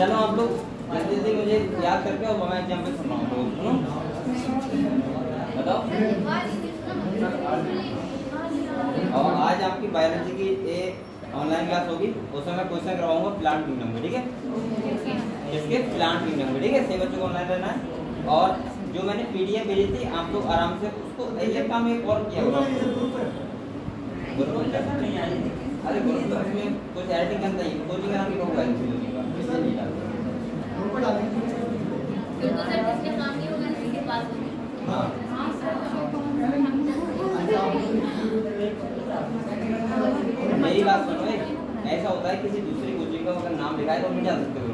चलो आप लोग जल्दी जल्दी मुझे याद करके और मैं एग्जाम्पल सुन रहा हूँ, तो सुनो बताओ। और आज आपकी बायोलॉजी की ऑनलाइन क्लास होगी, उसमें मैं क्वेश्चन करवाऊंगा प्लांट किंगडम में, ठीक है? इसके प्लांट किंगडम में, ठीक है? 6 बच्चों को ऑनलाइन रहना है। और जो मैंने पीडीएफ भेजी थी आप लोग आराम से उसको एक काम एक और किया करो। अरे ग्रुप तो इसमें कुछ एडिटिंग करना ही, कोचिंग कराने को होगा इसलिए नहीं डालते। फिर तो सर जिसके काम नहीं होगा किसी के पास होगी। हां मेरी बात सुनो, ऐसा होता है किसी दूसरी कोचिंग का अगर नाम लिखा है तो मिट जा सकते हो,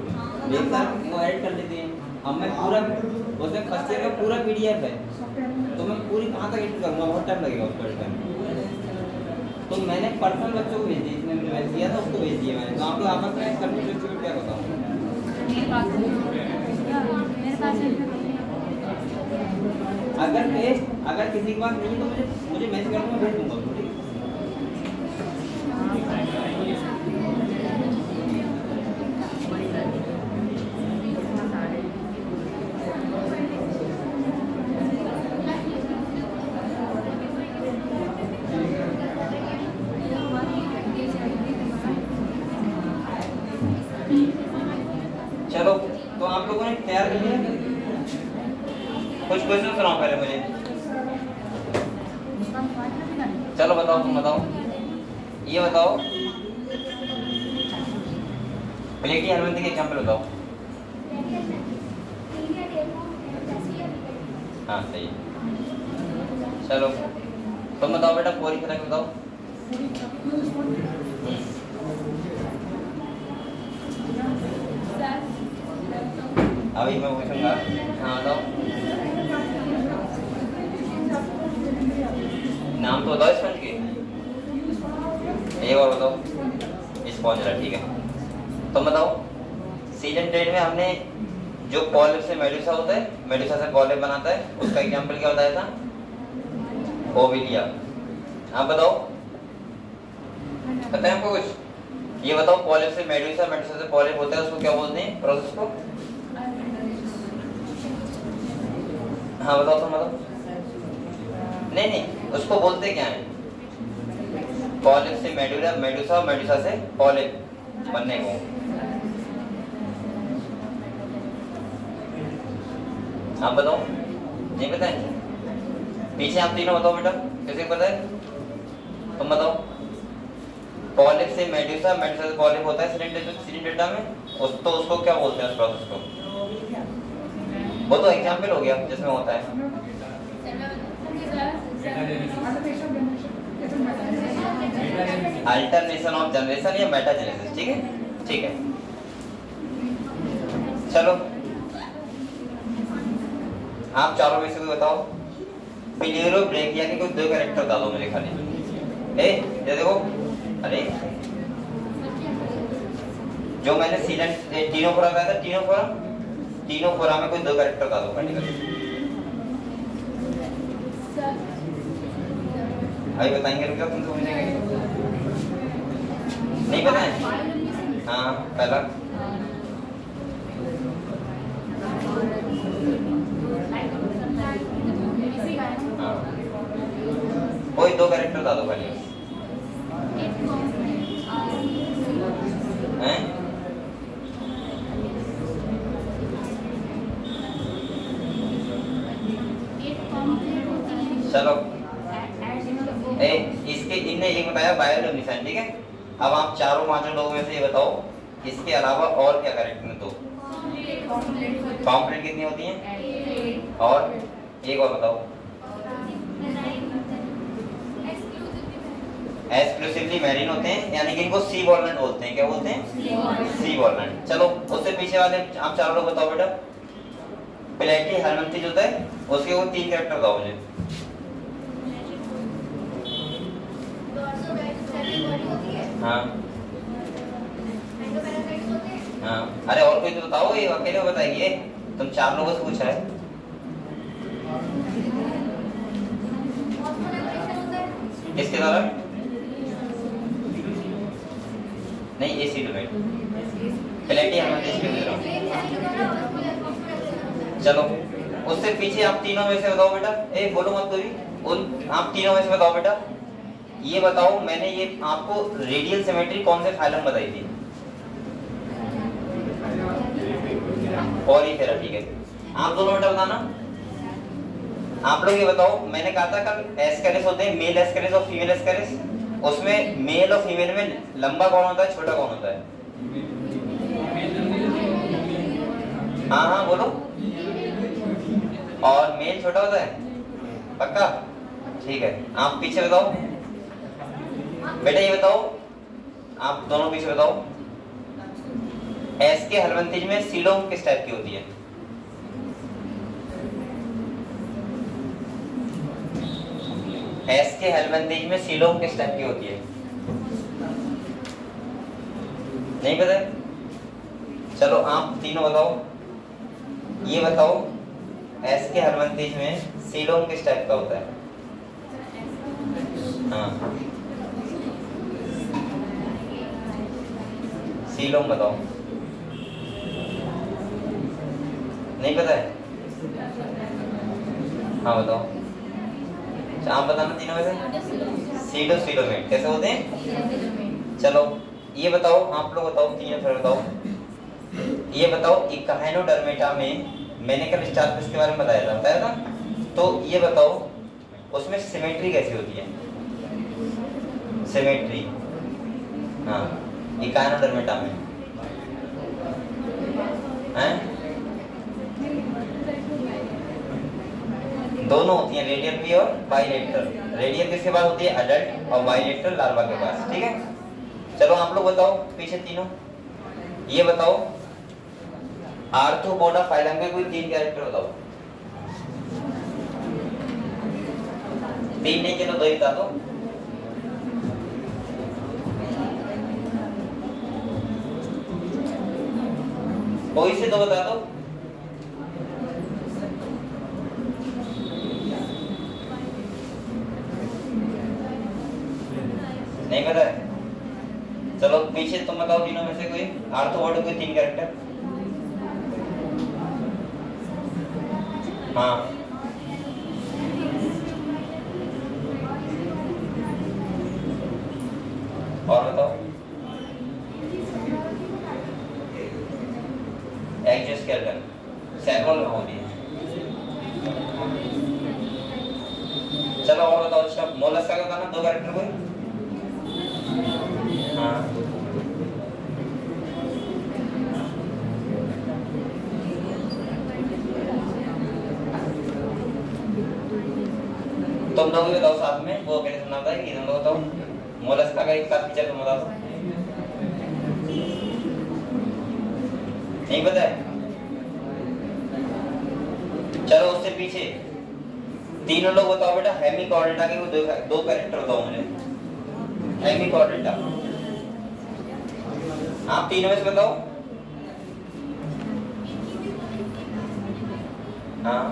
एक सर वो ऐड कर लेते हैं। अब मैं पूरा उसमें फर्स्ट ईयर का पूरा पीडीएफ है तो मैं पूरी कहाँ तक एडिट करूँगा, बहुत टाइम लगेगा उसको एडिट करने। तो मैंने पर्सनल बच्चों को भेज दी, इसमें मुझे मैसेज किया था उसको भेज दिया मैंने। तो आप लोग आपस में करके डिस्ट्रीब्यूट क्या बताऊँ? अगर किसी के पास नहीं है तो मुझे मैसेज करके मैं भेज दूँगा उसको, ठीक है? चलो तो आप लोगों ने तैयार कर लिया? कुछ क्वेश्चन सुनाओ पहले मुझे। चलो बताओ, तुम बताओ, ये बताओ प्लेटी हनुमंती के एग्जाम्पल बताओ। हाँ सही है। चलो तुम बताओ बेटा, पूरी तरह बताओ। अभी मैं पूछूंगा। हाँ बताओ, नाम तो बताओ स्पंज के। एक और बताओ, स्पॉन्ज, ठीक है। तुम बताओ, सीजन ट्रेड में हमने जो पॉलिप से मेडुसा होता है, मेडुसा से पॉलिप बनाता है, उसका एग्जांपल क्या बताया था? ओविलिया। आप बताओ, पता है आपको कुछ? ये बताओ, पॉलिप से मेडुसा, मेडुसा से पॉलिप होता है, उसको क्या बोलते हैं प्रोसेस को? हाँ बताओ, तुम बताओ। नहीं, उसको बोलते क्या है? पॉलिप से मेडुला, मेडुसा, मेडुसा से पॉलिप बनने को। आप बताओ, नहीं पता है? पीछे आप तीनों बताओ बेटा, किसे पता है? तुम बताओ। पॉलिप से मेडुसा, मेडुसा से पॉलिप होता है सिलिंडेटा में, उसको क्या बोलते हैं उस प्रोसेस को? वो तो एग्जाम्पल हो गया जिसमें होता है। अल्टरनेशन ऑफ जनरेशन या मेटा जेनेसिस, ठीक है? ठीक है। चलो आप चारों में से कोई बताओ, पिलेरोब्रेकिया के कोई 2 कैरेक्टर बता दो मुझे खाली। ये देखो, अरे जो मैंने सीलन टीनोफोरा कहा था, टीनोफोरा में कोई 2 कैरेक्टर बता दो पार्टिकल। अभी बताएंगे, रुक जाओ, तुम तो पूछेंगे। नहीं पता है? हाँ पहला कोई 2 कैरेक्टर बता दो पहले। हैं? चलो इसके इनने एक बताया बायोलुमिनेसेंट, ठीक है? अब आप चारों 5 लोगों में से ये बताओ, इसके अलावा और क्या कैरेक्टर है? 2 कॉम्प्लेट कितनी होती हैं? और एक और बताओ। एक्सक्लूसिवली मैरीन होते हैं, यानी कि इनको सी वॉलनट बोलते हैं। क्या बोलते हैं? सी वॉलनट। चलो उससे पीछे वाले आप चारों लोग बताओ बेटा, प्लेटी हनुमंती जो है उसके वो 3 कैरेक्टर बताओ मुझे। हाँ हाँ, अरे और कोई तो बताओ, ये अकेले बताइए, तुम 4 लोगों से पूछा है। किसके द्वारा? नहीं एसिडोमेट, प्लेटी हेलमिंथिस क्यों दे रहा हूँ। चलो उससे पीछे आप तीनों में से बताओ बेटा, ए बोलो मत कोई, उन आप तीनों में से बताओ बेटा, ये बताओ मैंने ये आपको रेडियल सिमेट्री कौन से फाइलम बताई थी। पॉलीफेरा, ठीक है। आप दोनों बेटा बताना, आप लोग ये बताओ, मैंने कहा था कल एस्केरिस होते हैं, मेल एस्केरिस और फीमेल एस्केरिस, उसमें मेल और फीमेल में लंबा कौन होता है, छोटा कौन होता है। हाँ हाँ बोलो, और मेल छोटा होता है, पक्का, ठीक है। आप पीछे बताओ बेटा, ये बताओ आप दोनों पीछे बताओ, एस के हेलमिंथिस में सीलोम किस टाइप की होती है। एस के हेलमिंथिस में सीलोम किस टाइप की होती है, नहीं पता? चलो आप तीनों बताओ, ये बताओ एस के हेलमिंथिस में सीलोम किस टाइप का होता है। हाँ सीलोम बताओ, नहीं पता है? हाँ बताओ, आप बताना तीनों में से। सीडोसीलोमेट कैसे होते हैं। चलो ये बताओ, आप लोग बताओ, तीनों फिर बताओ, ये बताओ इकाइनोडर्मेटा में मैंने कल स्टारफिश के बारे में बताया था, तो ये बताओ उसमें सिमेट्री कैसी होती है। सिमेट्री, हाँ इकाइनोडर्मेटा में हैं दोनों होती हैं, रेडियल भी और बाइलेटरल। रेडियल किसके पास होती है, अडल्ट, और बाइलेटरल लार्वा के पास, ठीक है। चलो आप लोग बताओ पीछे तीनों, ये बताओ आर्थ्रोपोडा फाइलम के कोई 3 कैरेक्टर बताओ। 3 नहीं, चलो 2 ही बता दो। कोई से 2 बता दो। नहीं पता है? चलो पीछे तुम बताओ तीनों में से कोई आर्थ्रोपोडा कोई 3 कैरेक्टर। हाँ और बताओ। एक्सोस्केलेटन, सैकल कहाँ होती है। चलो और बताओ। अच्छा मोलस्का का बताना 2 कैरेक्टर कोई। हाँ तुम लोग भी बताओ साथ में, वो कैसे सुना था कि तुम लोग बताओ मोलस्का का एक फीचर तुम बताओ। नहीं पता है? चलो उससे पीछे तीनों लोग बताओ बेटा, हेमिकॉर्डेटा के 2 कैरेक्टर बताओ मुझे। हेमिकॉर्डेटा, आप तीनों में से बताओ। हाँ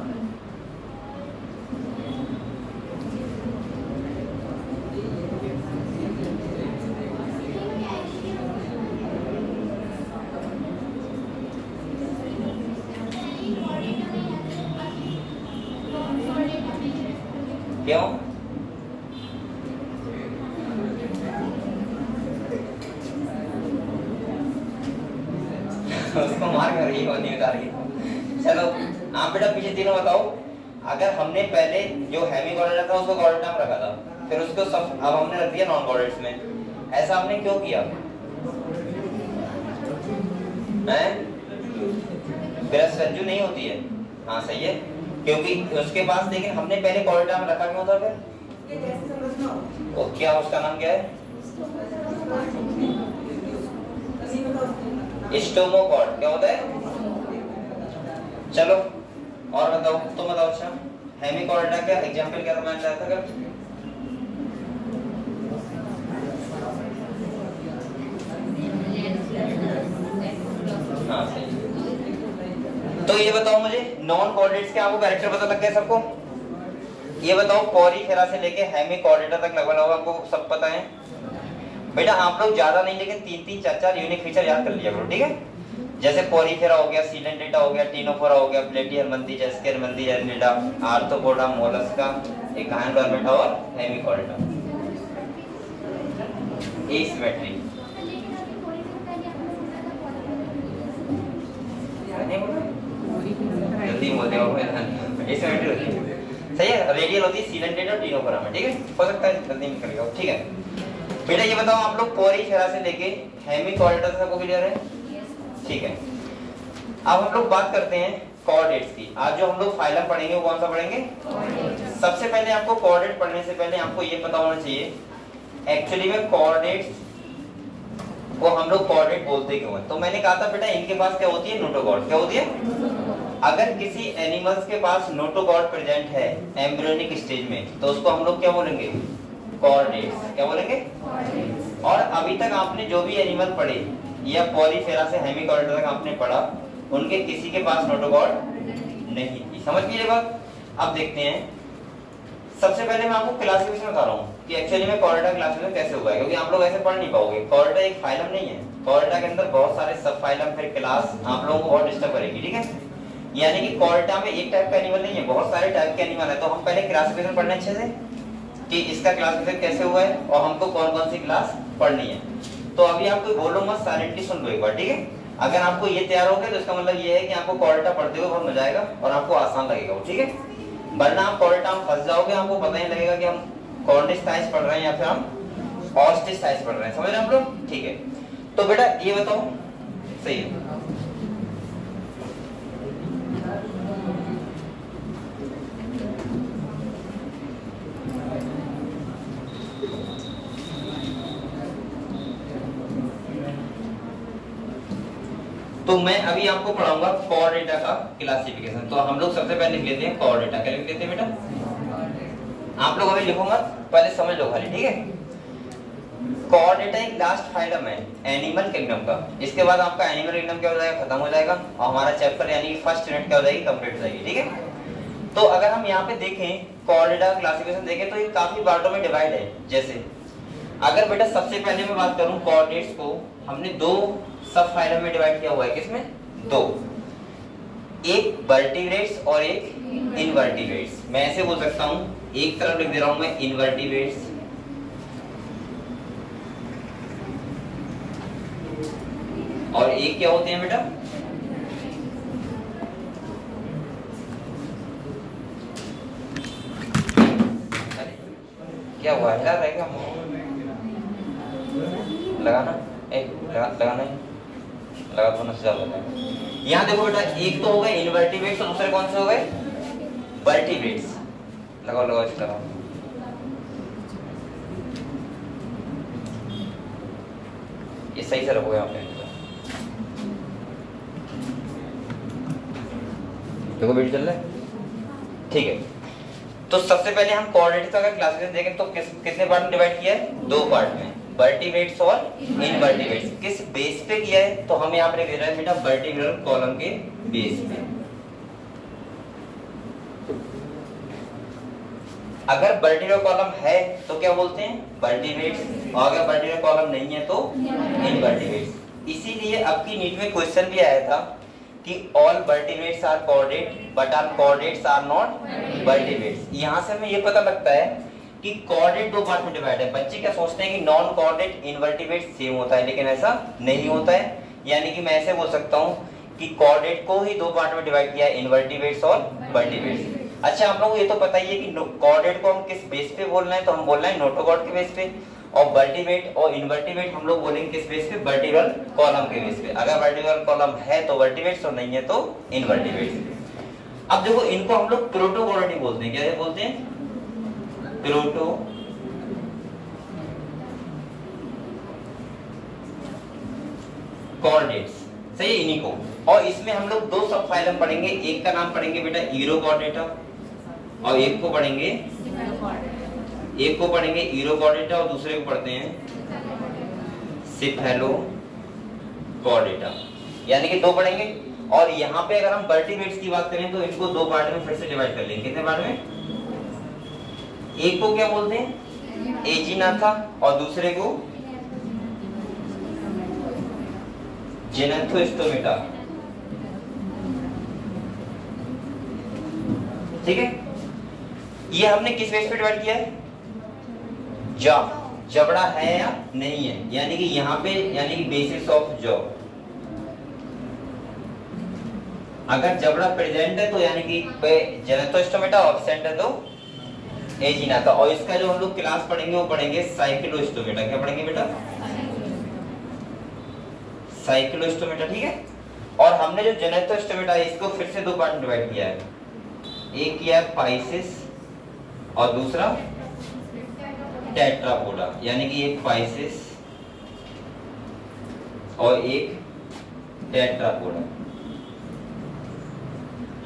क्यों? उसको मार कर रही है, नहीं बता रही है। चलो आप बेटा पीछे तीनों बताओ। अगर हमने पहले जो हेमिकॉर्डेटा था उसको कॉर्डेटा में रखा था, फिर उसको सब अब हमने रख दिया नॉन कॉर्डेट्स में, ऐसा हमने क्यों किया हैं? रज्जु नहीं होती है। हाँ सही है, क्योंकि उसके पास, लेकिन हमने पहले कॉर्डेटा में रखा क्यों था फिर? तो क्या उसका नाम क्या है? स्टोमोकॉर्ड। क्या होता है? चलो और बताओ, तुम बताओ। अच्छा हेमिकॉर्डेटा क्या एग्जांपल क्या मैं चाहता था? हाँ सही। तो ये बताओ मुझे, नॉन कॉर्डेट्स के आपको कैरेक्टर पता लग गया सबको? ये बताओ पॉलीफेरा से लेके हेमिकॉर्डेटा तक लगभग आपको सब पता है। बेटा आप लोग ज्यादा नहीं लेकिन 3-3 4-4 यूनिक फीचर याद कर लिया करो, ठीक है। जैसे पोरीफेरा हो गया, सीलेंटेटा हो गया, टिनोफोरा हो गया, प्लेटिहेलमिंथी, जेस्केरमिंथी, एरनिडा, आर्थ्रोपोडा, मोलस्का, एक गायनडोर्मेटा और हेमिकॉर्डेटा, एसिमेट्री। जल्दी बोलते हो, एसिमेट्री होती है, सही है। रेडियल होती है सीलेंटेटा और टिनोफोरा में, ठीक है। हो सकता है जल्दी निकल गया, ठीक है। बेटा ये बताओ आप लोग पोरीफेरा से लेके हेमिकॉर्डेटा तक सबको क्लियर है, ठीक है। अब हम लोग बात करते हैं कॉर्डेट्स की। आज जो हम लोग फाइलम पढ़ेंगे वो कौन सा पढ़ेंगे? सबसे पहले आपको कॉर्डेट पढ़ने से पहले आपको ये पता होना चाहिए एक्चुअली में कॉर्डेट्स को हम लोग कॉर्डेट बोलते क्यों हैं। तो मैंने कहा था बेटा इनके पास क्या होती है? नोटोकॉर्ड। क्या होती है? अगर किसी एनिमल्स के पास नोटोकॉर्ड प्रेजेंट है एम्ब्रियोनिक स्टेज में तो उसको हम लोग क्या बोलेंगे? कॉर्डेट्स। क्या बोलेंगे? और अभी तक आपने जो भी एनिमल पढ़े या पोरीफेरा से हेमिकॉर्डेटा तक आपने पढ़ा, उनके किसी के पास नोटोकॉर्ड नहीं थी। समझ गए ये बात? अब देखते हैं। सबसे पहले मैं आपको क्लासिफिकेशन बता रहा हूँ कि एक्चुअली में कॉर्डेटा क्लासिफिकेशन कैसे हुआ है, क्योंकि आप लोग ऐसे पढ़ नहीं पाओगे। कॉर्डेटा एक फाइलम नहीं है, कॉर्डेटा के अंदर बहुत सारे सब फाइलम फिर क्लास आप लोगों को बहुत डिस्टर्ब करेगी, ठीक है। यानी कि कॉर्डेटा में एक टाइप का एनिमल नहीं है, बहुत सारे टाइप के एनिमल है। तो हम पहले क्लासिफिकेशन पढ़ने अच्छे से कि इसका क्लासिफिकेशन कैसे हुआ है और हमको कौन कौन सी क्लास पढ़नी है। तो अभी आप कोई बोलो मत, साइलेंटली सुन लो एक बार, ठीक है। अगर आपको ये तैयार हो गया तो इसका मतलब ये है कि आपको कॉर्डेटा पढ़ते हुए बहुत मजा आएगा और आपको आसान लगेगा वो, ठीक है। वरना आप कॉर्डेटा में फंस जाओगे, आपको पता ही लगेगा कि हम कॉर्निस्टाइस पढ़ रहे हैं या फिर हम ऑस्टिसाइस पढ़ रहे हैं। समझ रहे हैं आप लोग? ठीक है। तो बेटा ये बताओ, सही है। तो मैं अभी आपको पढ़ाऊंगा कॉर्डेटा का क्लासिफिकेशन। तो हम लोग सबसे पहले लिख लेते हैं कॉर्डेटा। क्या लिख लेते हैं बेटा? आप लोग अभी लिखो मत, पहले समझ लो खाली, ठीक है। कॉर्डेटा एक लास्ट फाइलम है एनिमल किंगडम का। इसके बाद आपका एनिमल किंगडम क्या हो जाएगा? खत्म हो जाएगा और हमारा चैप्टर यानी कि फर्स्ट यूनिट क्या हो जाएगी? कंप्लीट हो जाएगी, ठीक है। तो अगर हम यहाँ पे देखें कॉर्डेटा क्लासिफिकेशन देखें तो ये काफी पार्टों में डिवाइड है। जैसे अगर बेटा सबसे पहले मैं बात करूं कॉर्डेट्स को, हमने दो सब फाइलम में डिवाइड किया हुआ है। किसमें? दो, एक वर्टिब्रेट्स और एक इनवर्टिब्रेट्स। मैं ऐसे बोल सकता हूं, एक तरफ लिख दे रहा हूं मैं इनवर्टिब्रेट्स और एक क्या होते हैं बेटा? क्या हुआ? हिला रहेगा लगाना, लगाना है, लगा दो ना, ज्यादा लगाना। यहाँ देखो बेटा, एक तो हो गए इनवर्टिब्रेट्स और दूसरे कौन से हो गए? वर्टिब्रेट्स। लगाओ लगाओ इसका लगाओ। ये सही से रखो यहाँ पे, देखो वीडियो चल रहा है, ठीक है। तो सबसे पहले हम कॉर्डेट्स का क्लासिफिकेशन देखें तो कितने पार्ट में डिवाइड किया है? दो पार्ट में, वर्टिब्रेट्स और इनवर्टिब्रेट्स। किस बेस पे किया है? तो हम यहाँ पे लिख रहे हैं बेटा वर्टिब्रल कॉलम के बेस पे। अगर वर्टिब्रल कॉलम है तो क्या बोलते हैं? वर्टिब्रेट्स, और अगर वर्टिब्रल कॉलम नहीं है तो इनवर्टिब्रेट्स। इसीलिए अब की नीट में क्वेश्चन भी आया था कि all vertebrates are chordate but all chordates are not vertebrates. यहाँ से हमें ये पता लगता है कि कॉर्डेट दो पार्ट में डिवाइड है। बच्चे क्या सोचते हैं कि नॉन कॉर्डेट इनवर्टिब्रेट सेम होता है, लेकिन ऐसा नहीं होता है। यानी कि मैं ऐसे बोल सकता हूँ कि कॉर्डेट को ही दो पार्ट में डिवाइड किया है, इनवर्टिब्रेट्स और वर्टिब्रेट्स। अच्छा, आप लोगों को ये तो पता ही है कि कॉर्डेट को हम किस बेस पे बोल रहे हैं? तो हम बोल रहे हैं नोटोकॉर्ड के बेस पे, और वर्टिब्रेट और इनवर्टिब्रेट हम लोग बोलेंगे किस बेस पे? वर्टिब्रल कॉलम के बेस पे। अगर वर्टिब्रल कॉलम है तो वर्टिब्रेट्स और नहीं है तो इनवर्टिब्रेट्स। अब देखो, इनको हम लोग प्रोटोकॉर्डेट बोलते हैं। क्या बोलते हैं? प्रोटो कॉर्डेट्स, सही है इन्हीं को। और इसमें हम लोग दो सब फाइलम पढ़ेंगे। एक का नाम पढ़ेंगे बेटा ईरोकॉर्डेटा और एक को पढ़ेंगे ईरोकॉर्डेटा और दूसरे को पढ़ते हैं सिफेलोकॉर्डेटा। यानी कि दो पढ़ेंगे। और यहाँ पे अगर हम वर्टिब्रेट्स की बात करें तो इनको दो पार्ट में फिर से डिवाइड कर लेंगे। कितने पार्ट में? एक को क्या बोलते हैं? एजिनाथा और दूसरे को जेनेथोस्टोमेटा, ठीक है। ये हमने किस बेस पे डिवाइड किया है? जॉ, जबड़ा है या नहीं है, यानी कि यहाँ पे, यानी कि बेसिस ऑफ जॉ। अगर जबड़ा प्रेजेंट है तो यानी कि जेनेथोस्टोमेटा, एब्सेंट है तो एजिना का। और इसका जो हम लोग क्लास पढ़ेंगे वो पढ़ेंगे साइक्लोस्टोमेटा। क्या पढ़ेंगे बेटा? साइक्लोस्टोमेटा, ठीक है। और हमने जो जेनेथोस्टोमेटा है इसको फिर से दो पार्ट में डिवाइड किया है। एक किया है पाइसिस और दूसरा टेट्रापोडा, यानी कि एक पाइसिस और एक टेट्रापोडा।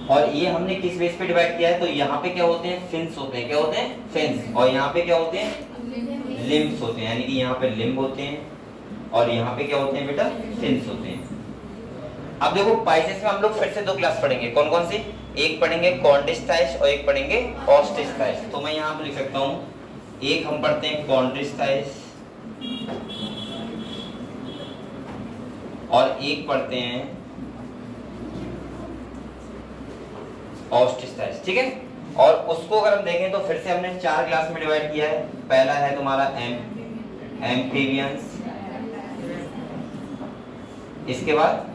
और ये हमने किस बेस पे डिवाइड किया है? तो यहाँ पे क्या होते हैं? फिन्स होते हैं। क्या होते हैं? फिन्स। और यहाँ पे क्या होते हैं? लिम्ब्स होते हैं, यानी कि यहाँ पे लिम्ब होते हैं और यहाँ पे क्या होते हैं बेटा? फिन्स होते हैं। अब देखो पाइसेस में हम लोग फिर से दो क्लास पढ़ेंगे। कौन कौन सी? एक पढ़ेंगे कॉन्ड्रिस्टाइस और एक पढ़ेंगे ऑस्टिस्टाइस। तो मैं यहाँ पे लिख सकता हूँ, एक हम पढ़ते हैं कॉन्ड्रिस्टाइस और एक पढ़ते हैं ऑस्टिस्टाइस, ठीक है। और उसको अगर हम देखें तो फिर से हमने 4 क्लास में डिवाइड किया है। पहला है तुम्हारा एम्फीबियंस, इसके बाद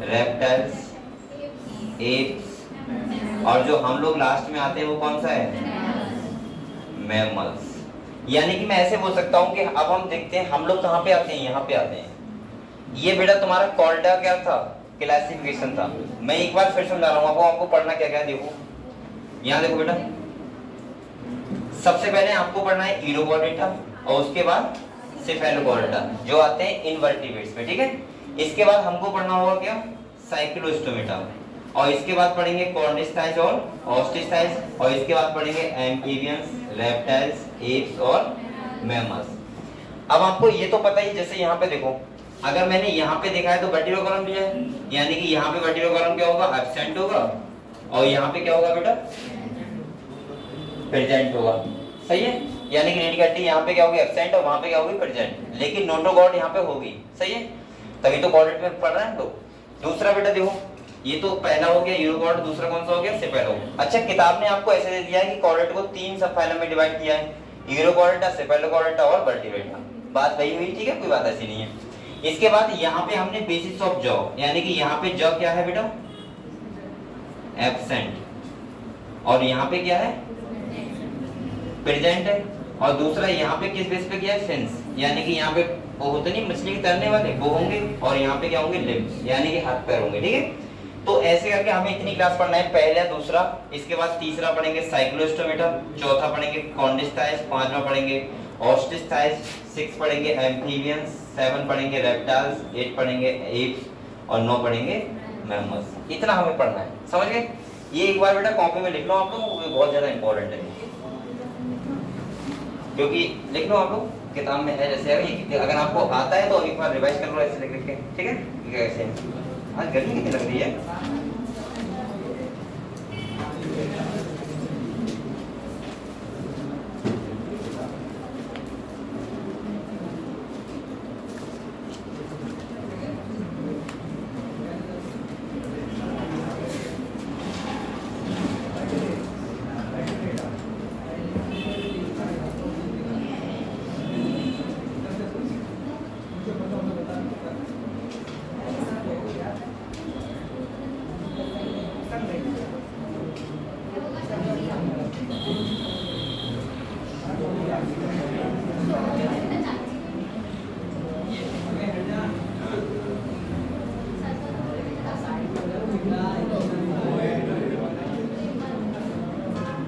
रेप्टाइल्स, एप्स, और जो हम लोग लास्ट में आते हैं वो कौन सा है? मैमल्स। यानी कि मैं ऐसे बोल सकता हूं कि अब हम देखते हैं हम लोग कहाँ पे आते हैं, यहाँ पे आते हैं। ये बेटा तुम्हारा कॉल्डा क्या था? क्लासिफिकेशन था। मैं एक बार फिर समझा रहा हूँ आपको पढ़ना क्या क्या। देखो यहाँ देखो बेटा, सबसे पहले आपको पढ़ना है यूरोपोडेटा और उसके बाद सेफेलोपोडेटा, जो आते हैं इनवर्टिब्रेट्स में, ठीक है। इसके बाद हमको पढ़ना होगा क्या? साइक्लोस्टोमेटा, और इसके बाद पढ़ेंगे कॉर्निस्टाइस और ऑस्टिस्टाइस, और इसके बाद पढ़ेंगे एम्फीबियंस, रेप्टाइल्स, एप्स और मैमल्स। अब आपको ये तो पता ही, जैसे यहाँ पे देखो, अगर मैंने यहाँ पे देखा है तो वर्टिब्रल कॉलम दिया है, यानी कि यहाँ पे वर्टिब्रल कॉलम क्या होगा? एब्सेंट होगा, और यहाँ पे क्या होगा बेटा? प्रेजेंट होगा, सही है। यानी कि रेडिकलिटी यहाँ पे क्या होगी? एब्सेंट, और वहाँ पे क्या होगी? प्रेजेंट। लेकिन नोटोगॉट यहाँ पे होगी, सही है, तभी तो कॉर्डेट में पढ़ रहे हैं। तो दूसरा बेटा देखो, ये तो पहला हो गया यूरोकॉर्ड, दूसरा कौन सा हो गया? सेफेलो। अच्छा, किताब ने आपको ऐसे दे दिया है कि कॉर्डेट को 3 सब फाइलम में डिवाइड किया है, यूरोकॉर्डेटा, सेफेलोकॉर्डेटा और वर्टिब्रेटा। बात वही हुई, ठीक है, कोई बात ऐसी नहीं है। इसके बाद यहाँ पे हमने बेसिस ऑफ जॉ, यानी कि यहाँ पे जॉ क्या है बेटा? एब्सेंट, और यहाँ पे क्या है? प्रेजेंट है। और दूसरा यहाँ पे किस बेस पे किया है? फिन्स, यानी कि यहाँ पे वो होते नहीं मछली के तैरने वाले, वो होंगे, और यहाँ पे क्या होंगे? लिम्ब्स, यानी कि हाथ पैर होंगे, ठीक है। तो ऐसे करके हमें इतनी क्लास पढ़ना है, पहला, दूसरा, इसके बाद तीसरा पढ़ेंगे साइक्लोस्टोमेटा, चौथा पढ़ेंगे कॉर्निस्टाइस, पांचवा पढ़ेंगे ऑस्टिस्टाइस, 6 पढ़ेंगे एम्फीबियंस, 7 पढ़ेंगे रेप्टाइल्स, 8 पढ़ेंगे एप्स और 9 पढ़ेंगे मैमल्स। इतना हमें पढ़ना है, समझ गए? ये एक बार बेटा कॉपी में लिख लो आप लोग, बहुत ज्यादा इंपॉर्टेंट है, क्योंकि लिख लो आप लोग, किताब में है। जैसे अगर आपको आता है तो एक बार रिवाइज कर लो ऐसे लिख के, ठीक है। कैसे आज गर्मी कितनी लग रही है?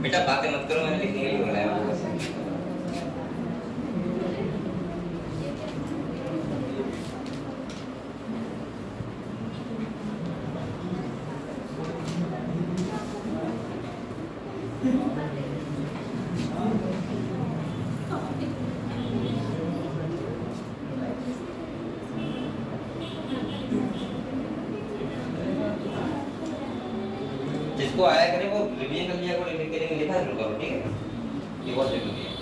बेटा बातें मत करो, मैंने लिखने के लिए बुलाया आपको। जिसको आया करे वो रिवीजन कर लिया करो, लिखा है करो, ठीक है। ये बहुत जरूरी है।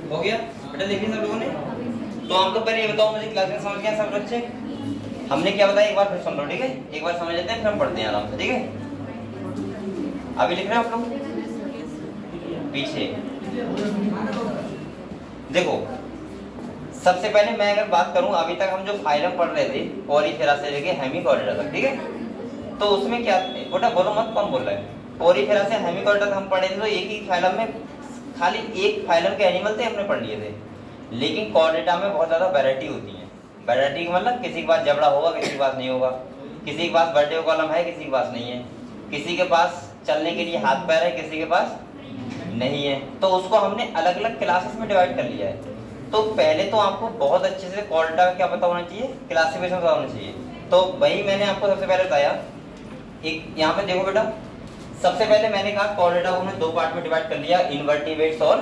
हो गया बेटा, देखिए सब लोगों ने। तो आप लोग पहले ये बताओ मुझे, क्लास में समझ गए सब बच्चे? हमने क्या बताया एक बार फिर सुन लो, ठीक है? एक बार समझ लेते हैं फिर हम पढ़ते हैं आराम से, ठीक है? अभी लिख रहे हैं आप लोग पीछे? देखो सबसे पहले मैं अगर बात करूं, अभी तक हम जो फाइलम पढ़ रहे थे पोरीफेरा से लेके हेमिकॉर्डिया तक, ठीक है? तो उसमें क्या बेटा बोलो मत, कौन बोल रहा है? पोरीफेरा से हेमिकॉर्डिया तक हम पढ़े थे, तो एक ही फाइलम में खाली एक फाइलम के एनिमल थे हमने पढ़ लिए थे। लेकिन कॉर्डेटा में बहुत ज्यादा वैरायटी होती है। वैरायटी का मतलब किसी के पास जबड़ा होगा, किसी के पास नहीं होगा, किसी के पास वर्टिकल कॉलम है, किसी के पास नहीं है, किसी के पास चलने के लिए हाथ पैर है, किसी के पास नहीं है। तो उसको हमने अलग अलग क्लासेस में डिवाइड कर लिया है। तो पहले तो आपको बहुत अच्छे से कॉर्डेटा का क्या पता होना चाहिए, क्लासिफिकेशन पता होना चाहिए। तो वही मैंने आपको सबसे पहले बताया। एक यहाँ पे देखो बेटा, सबसे पहले मैंने कहा कॉर्डेटा को हमने दो पार्ट में डिवाइड कर लिया, इनवर्टिब्रेट्स और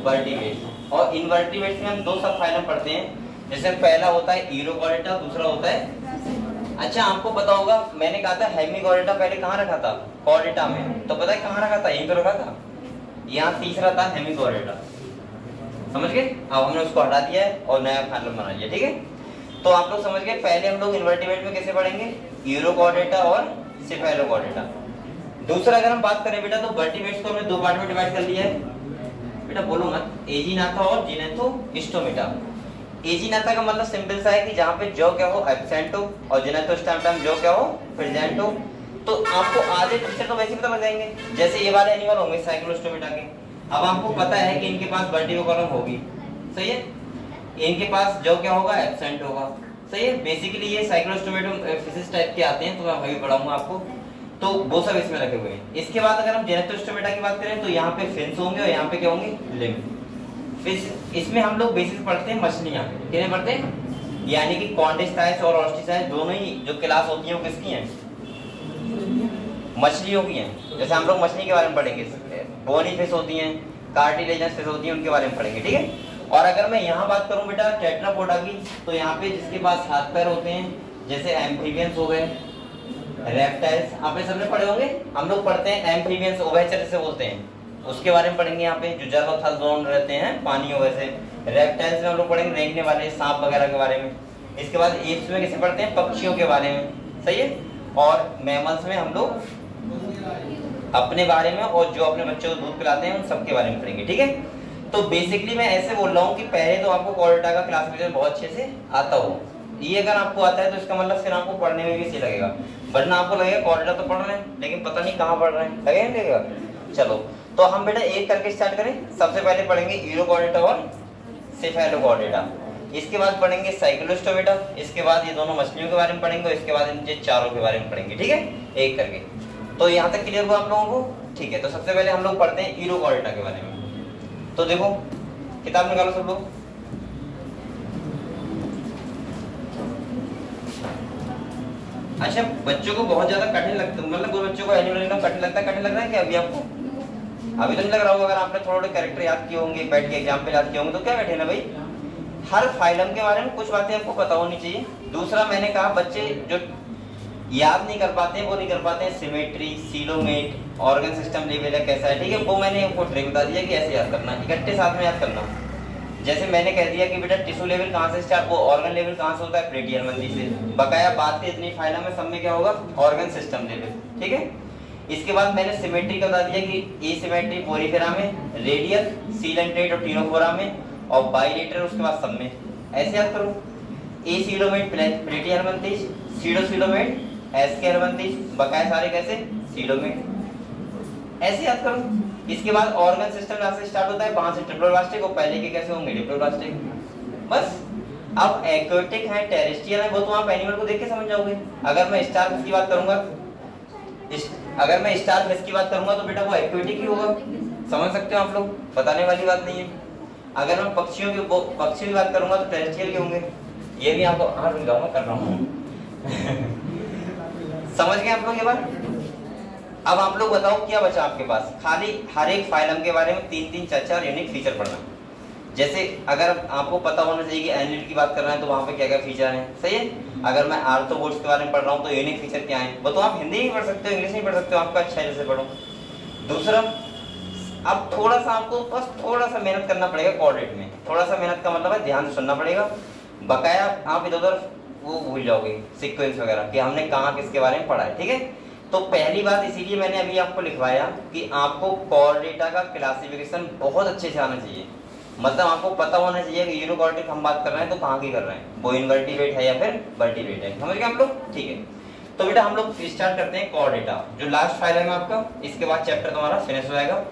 वर्टिब्रेट्स। और इनवर्टिब्रेट्स में हम दो सब फाइलम पढ़ते हैं, जैसे पहला होता है यूरोकॉर्डेटा, दूसरा होता है। अच्छा आपको पता होगा मैंने कहा था हेमिकॉर्डेटा पहले कहाँ रखा था? कॉर्डेटा में। तो पता है कहाँ रखा था? यहीं तो रखा था। यहाँ तीसरा था हेमिकॉर्डेटा, समझ गए? अब हमने उसको हटा दिया है और नया फाइलम बना लिया, ठीक है? तो आप लोग समझ गए। पहले हम लोग इनवर्टिब्रेट में कैसे पढ़ेंगे? यूरोकॉर्डेटा और सेफेलोकॉर्डेटा। दूसरा अगर हम बात करें बेटा, तो वर्टिब्रेट्स को हमने दो पार्ट में डिवाइड कर लिया है। बेटा बोलो मत, एजिनाथा और जिनेथोस्टोमेटा। एजिनाथा का मतलब सिंपल सा है कि जहाँ पे जो क्या हो एब्सेंट हो, और जिनेथोस्टोमेटा में जो क्या हो प्रेजेंट हो। तो आपको आधे पिक्चर तो वैसे पता लग जाएंगे। जैसे ये वाले एनिमल होंगे साइक्लोस्टोमेटा के, अब आपको पता है कि इनके पास वर्टिकल कॉलम होगी, सही है? इनके पास जो क्या होगा एब्सेंट होगा, सही है? बेसिकली ये साइक्लोस्टोमेटा फिशिस टाइप के आते हैं, तो मैं वही पढ़ाऊंगा आपको। तो वो सब इसमें रखे हुए हैं। इसके बाद अगर हम जिनेथोस्टोमेटा की बात करें, तो यहाँ पे फिन्स होंगे और यहाँ पे क्या होंगे? लिम्ब। फिश इसमें हम लोग बेसिक पढ़ते हैं मछलियाँ। कितने पढ़ते हैं? यानी कि कॉन्डेस्टाइस और ऑस्टिसाइस दोनों ही जो क्लास होती है वो किसकी हैं? मछलियों की हैं। जैसे हम लोग मछली के बारे में पढ़ेंगे, बोनी फिश होती हैं, कार्टिलेजनस फिश होती हैं, उनके बारे में पढ़ेंगे, ठीक है। और अगर मैं यहाँ बात करूँ बेटा टेट्रापोडा की, तो यहाँ पे जिसके पास हाथ पैर होते हैं, जैसे एम्फीबियंस हो गए, रेप्टाइल्स, आपने सबने पढ़े होंगे, हम लोग पढ़ते हैं एम्फीबियंस, उभयचर जिसे बोलते हैं, उसके बारे में पढ़ेंगे यहाँ पे, जो जल और थल दोनों रहते हैं पानियों वैसे। रेप्टाइल्स में हम लोग पढ़ेंगे रेंगने वाले सांप वगैरह के बारे में। इसके बाद एप्स में किसे पढ़ते हैं, पक्षियों के बारे में, सही है। और मैमल्स में हम लोग अपने बारे में और जो अपने बच्चों को दूध पिलाते हैं उन सबके बारे में पढ़ेंगे, ठीक है। तो बेसिकली मैं ऐसे बोल रहा हूँ कि पहले तो आपको कॉर्डेटा का क्लासिफिकेशन बहुत अच्छे से आता हो। ये अगर आपको आता है तो इसका मतलब फिर आपको पढ़ने में भी सही लगेगा, वरना आपको लगेगा कॉर्डेटा तो पढ़ रहे हैं लेकिन पता नहीं कहाँ पढ़ रहे हैं, लगेगा। चलो तो हम बेटा एक करके स्टार्ट करें। सबसे पहले पढ़ेंगे यूरोकॉर्डेटा और सेफेलोकॉर्डेटा, इसके बाद पढ़ेंगे साइक्लोस्टोमेटा, इसके बाद ये दोनों मछलियों के बारे में पढ़ेंगे, इसके बाद इनके चारों के बारे में पढ़ेंगे, ठीक है, एक करके। तो यहाँ तक क्लियर हुआ आप लोगों को, ठीक है। तो सबसे पहले हम लोग पढ़ते हैं यूरोकॉर्डेटा के बारे में। तो देखो किताब निकालो सब लोग। अच्छा, बच्चों को बहुत ज्यादा कठिन लगता है, मतलब बच्चों को एनिमल एकदम कठिन लगता है, कठिन लग रहा है क्या अभी आपको? अभी तो नहीं लग रहा होगा, अगर आपने थोड़े कैरेक्टर याद किए होंगे, बैठ के एग्जाम पे याद किए होंगे, तो क्या कठिन है भाई? हर फाइलम के बारे में कुछ बातें आपको पता होनी चाहिए। दूसरा मैंने कहा बच्चे जो याद नहीं कर पाते हैं वो नहीं कर पाते हैं symmetry, coelomate, organ system level है कैसा है, ठीक है, वो मैंने आपको ट्रिक बता दिया कि ऐसे याद करना है, इकट्ठे साथ में याद करना। जैसे मैंने कह दिया कि बेटा टिश्यू लेवल कहाँ से स्टार्ट, वो ऑर्गन लेवल कहाँ से होता है, प्लेटियल मंदी से। बकाया बात है इतनी फाइलम में सब में क्या होगा, ऑर्गन सिस्टम लेवल, ठीक है। इसके बाद मैंने सिमेट्री का बता दिया कि एसिमेट्री पोरिफेरा में, रेडियल, सीलेंट्रेट और टीनोफोरा में, और बाइलेटरल उसके बाद सब में। ऐसे याद करो, एसीलोमेट प्लेटी हेलमिंथेस, सीडोसीलोमेट एसके हेलमिंथेस, बकाया सारे कैसे सीलोमेट, ऐसे याद करो। इसके बाद ऑर्गन सिस्टम यहाँ से स्टार्ट होता है, वहां से ट्रिप्लोब्लास्टिक, और पहले के कैसे होंगे डिप्लोब्लास्टिक, बस। अब एक्वेटिक है, टेरेस्ट्रियल है, वो तो आप एनिमल को देख के समझ जाओगे। अगर मैं स्टार फिश की बात करूंगा, अगर मैं स्टार फिश की बात करूंगा तो बेटा वो एक्वेटिक ही होगा, समझ सकते हो आप लोग, बताने वाली बात नहीं है। अगर मैं पक्षियों की बात करूंगा तो टेरेस्ट्रियल के होंगे, ये भी आपको कर रहा हूँ समझ गए आप लोग ये बात? अब आप लोग बताओ क्या बचा आपके पास, खाली हर एक फाइलम के बारे में 3-3 4-4 यूनिक फीचर पढ़ना। जैसे अगर आपको पता होना चाहिए कि एनिमल की बात कर रहे हैं तो वहां पे क्या क्या फीचर हैं, सही है। अगर मैं आर्थ्रोपोड्स के बारे में पढ़ रहा हूँ तो यूनिक फीचर क्या है, वो तो आप हिंदी में पढ़ सकते हो, इंग्लिश में पढ़ सकते हो, आपका अच्छा है जैसे पढ़ो। दूसरा, अब थोड़ा सा आपको बस थोड़ा सा मेहनत करना पड़ेगा कोऑर्डिनेट में, थोड़ा सा मेहनत का मतलब है ध्यान से सुनना पड़ेगा, बकाया आप इधर उधर वो भूल जाओगे सीक्वेंस वगैरह कि हमने कहाँ किसके बारे में पढ़ा है, ठीक है। तो पहली बात इसीलिए मैंने अभी आपको लिखवाया कि आपको कॉर्डेटा का क्लासिफिकेशन बहुत अच्छे से आना चाहिए, मतलब आपको पता होना चाहिए कि यूरोकॉर्डिक हम बात कर रहे हैं तो कहाँ की कर रहे हैं, वो इनवर्टिब्रेट है या फिर वर्टिब्रेट है, समझ गए हम लोग, ठीक है। तो बेटा हम लोग स्टार्ट करते हैं कॉर्डेटा, जो लास्ट फाइल है आपका, इसके बाद चैप्टर तुम्हारा फिनिश हो जाएगा।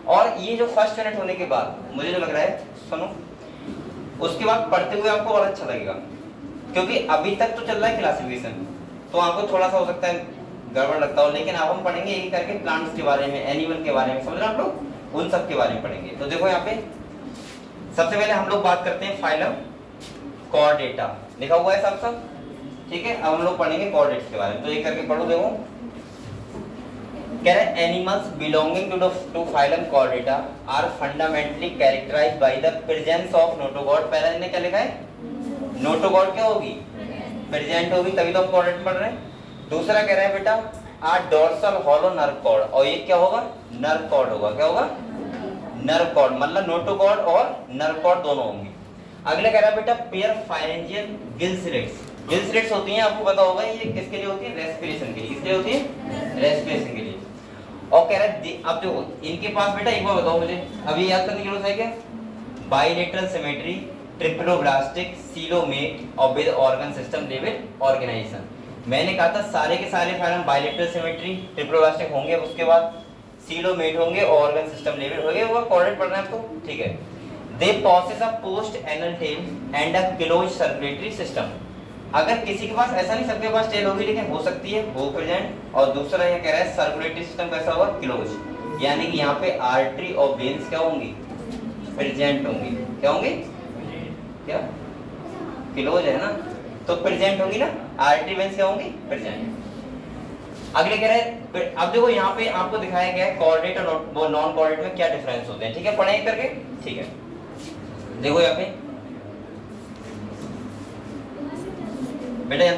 और ये जो फर्स्ट यूनिट होने के बाद मुझे जो लग रहा है, सुनो, उसके बाद पढ़ते हुए आपको और अच्छा लगेगा, क्योंकि अभी तक तो चल रहा है क्लासिफिकेशन, तो आपको थोड़ा सा हो सकता है गड़बड़ लगता हो, लेकिन अब हम पढ़ेंगे एक करके प्लांट्स के बारे में, एनिमल के बारे में, समझ रहे हैं आप लोग, उन सब के बारे में पढ़ेंगे। तो देखो यहाँ पे सबसे पहले हम लोग बात करते हैं फाइलम कॉर्डेटा, लिखा हुआ है सब सब, ठीक है। अब हम लोग पढ़ेंगे कॉर्डेट्स के बारे में, तो एक करके पढ़ो। देखो कह रहे हैं animals belonging to phylum chordata are fundamentally characterised by the presence of notochord. पहले इन्हें क्या लिखा है, नोटोगॉट क्या होगी, प्रेजेंट होगी, तभी तो हम कॉर्डेट पढ़ रहे हैं। दूसरा कह रहे हैं बेटा a dorsal hollow nerve cord, और ये क्या होगा, नर्व कॉर्ड होगा, क्या होगा, नर्व कॉर्ड, मतलब नोटोकॉर्ड और नर्व कॉर्ड दोनों होंगे। अगले कह रहा है बेटा paired pharyngeal gill slits, gill slits होती हैं, आपको पता होगा ये किसके लिए होती है, रेस्पिरेशन के लिए, किसके लिए होती है, रेस्पिरेशन के लिए। और कह रहा है अब देखो इनके पास बेटा एक बार बताओ मुझे, अभी याद करने की जरूरत है क्या, बाइलेटरल सिमेट्री, ट्रिप्लोब्लास्टिक, सीलोमेट और with organ system level organisation. मैंने कहा था सारे के सारे फाइलम बाइलेटरल सिमेट्री, ट्रिप्लोब्लास्टिक होंगे, उसके बाद सीलोमेट होंगे और ऑर्गन सिस्टम लेवल होंगे, वो कोऑर्डिनेट पढ़ना है आपको, ठीक है। They possess a post anal tail and a closed circulatory system. अगर किसी के पास ऐसा नहीं, सबके पास टेल होगी, लेकिन हो सकती है वो प्रेजेंट। और दूसरा ये कह रहा है सर्कुलेटरी सिस्टम कैसा होगा, क्लोज, यानी कि यहाँ पे आर्टरी और वेन्स क्या होंगी, प्रेजेंट होंगी, क्या होंगी, क्या क्लोज है ना, तो प्रेजेंट होगी ना, आर्टरी वेन्स क्या होंगी, प्रेजेंट। अगले कह रहे हैं, अब देखो यहाँ पे आपको दिखाया गया है कोऑर्डिनेट और नॉन कोऑर्डिनेट में क्या डिफरेंस होते हैं, ठीक है, पढ़ेंगे करके, ठीक है। देखो यहाँ पे बेटा, यहाँ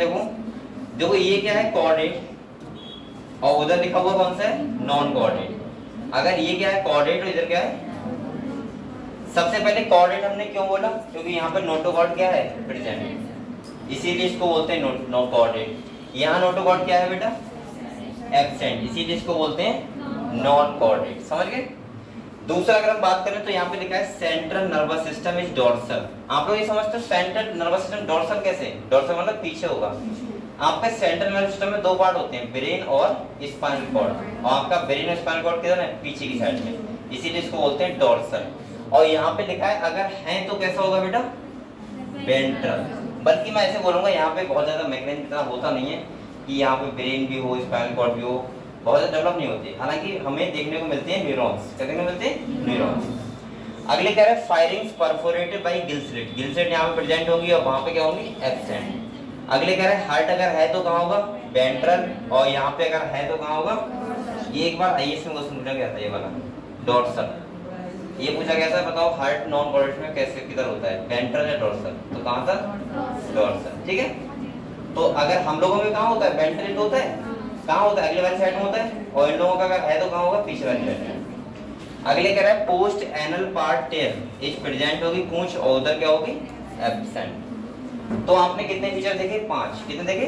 देखो ये क्या है कोऑर्डिनेट और उधर लिखा हुआ कौन सा है नॉन कोऑर्डिनेट। अगर ये क्या है कोऑर्डिनेट और इधर क्या है, सबसे पहले कोऑर्डिनेट हमने क्यों बोला, क्योंकि यहाँ पे नोटोकॉर्ड क्या है प्रेजेंट, इसीलिए इसको बोलते हैं नॉन कोऑर्डिनेट। यहाँ नोटोकॉर्ड क्या है बेटा एब्सेंट, इसीलिए इसको बोलते हैं नॉन कोऑर्डिनेट, समझ गए। दूसरा अगर हम बात करें तो यहाँ पे लिखा है central nervous system is dorsal. आप लोग ये समझते हो सेंट्रल नर्वस सिस्टम डोर्सल कैसे, डोर्सल मतलब पीछे होगा। आपका सेंट्रल नर्वस सिस्टम में दो पार्ट होते हैं, ब्रेन और स्पाइनल कॉर्ड, और आपका ब्रेन और स्पाइनल कॉर्ड किधर है पीछे की साइड में, इसीलिए इसको बोलते हैं डोर्सल। और यहाँ पे लिखा है अगर है तो कैसा होगा बेटा वेंट्रल, बल्कि मैं ऐसे बोलूंगा यहाँ पे बहुत ज्यादा मैकेनिज्म इतना होता नहीं है कि यहाँ पे ब्रेन भी हो स्पाइनल कॉर्ड भी हो, बहुत ज्यादा डेवलप नहीं होती, हालांकि हमें देखने को मिलते हैं न्यूरॉन्स, क्या देखने को मिलते हैं न्यूरॉन्स। अगले कह रहे हैं firings perforated bye Gill slit, Gill slit यहाँ पे प्रेजेंट होंगी और वहां पे क्या होंगी एब्सेंट। अगले कह रहे हैं हार्ट अगर है तो कहाँ होगा वेंट्रल, और यहाँ पे अगर है तो कहाँ होगा, ये एक बार आईएएस में क्वेश्चन पूछा गया था ये वाला डोर्सल, ये पूछा गया था बताओ हार्ट नॉन कोऑर्डिनेट में कैसे किधर होता है वेंट्रल या डोर्सल, तो कहाँ था डोर्सल, ठीक है। तो अगर हम लोगों में कहाँ होता है वेंट्रल होता है, कहाँ होता है अगले वाली साइड में होता है, और इन लोगों का अगर है तो कहाँ होगा पीछे वाली साइड में। अगले कह रहा है post anal part tail is present होगी पूंछ और उधर क्या होगी एब्सेंट। तो आपने कितने फीचर देखे 5, कितने देखे,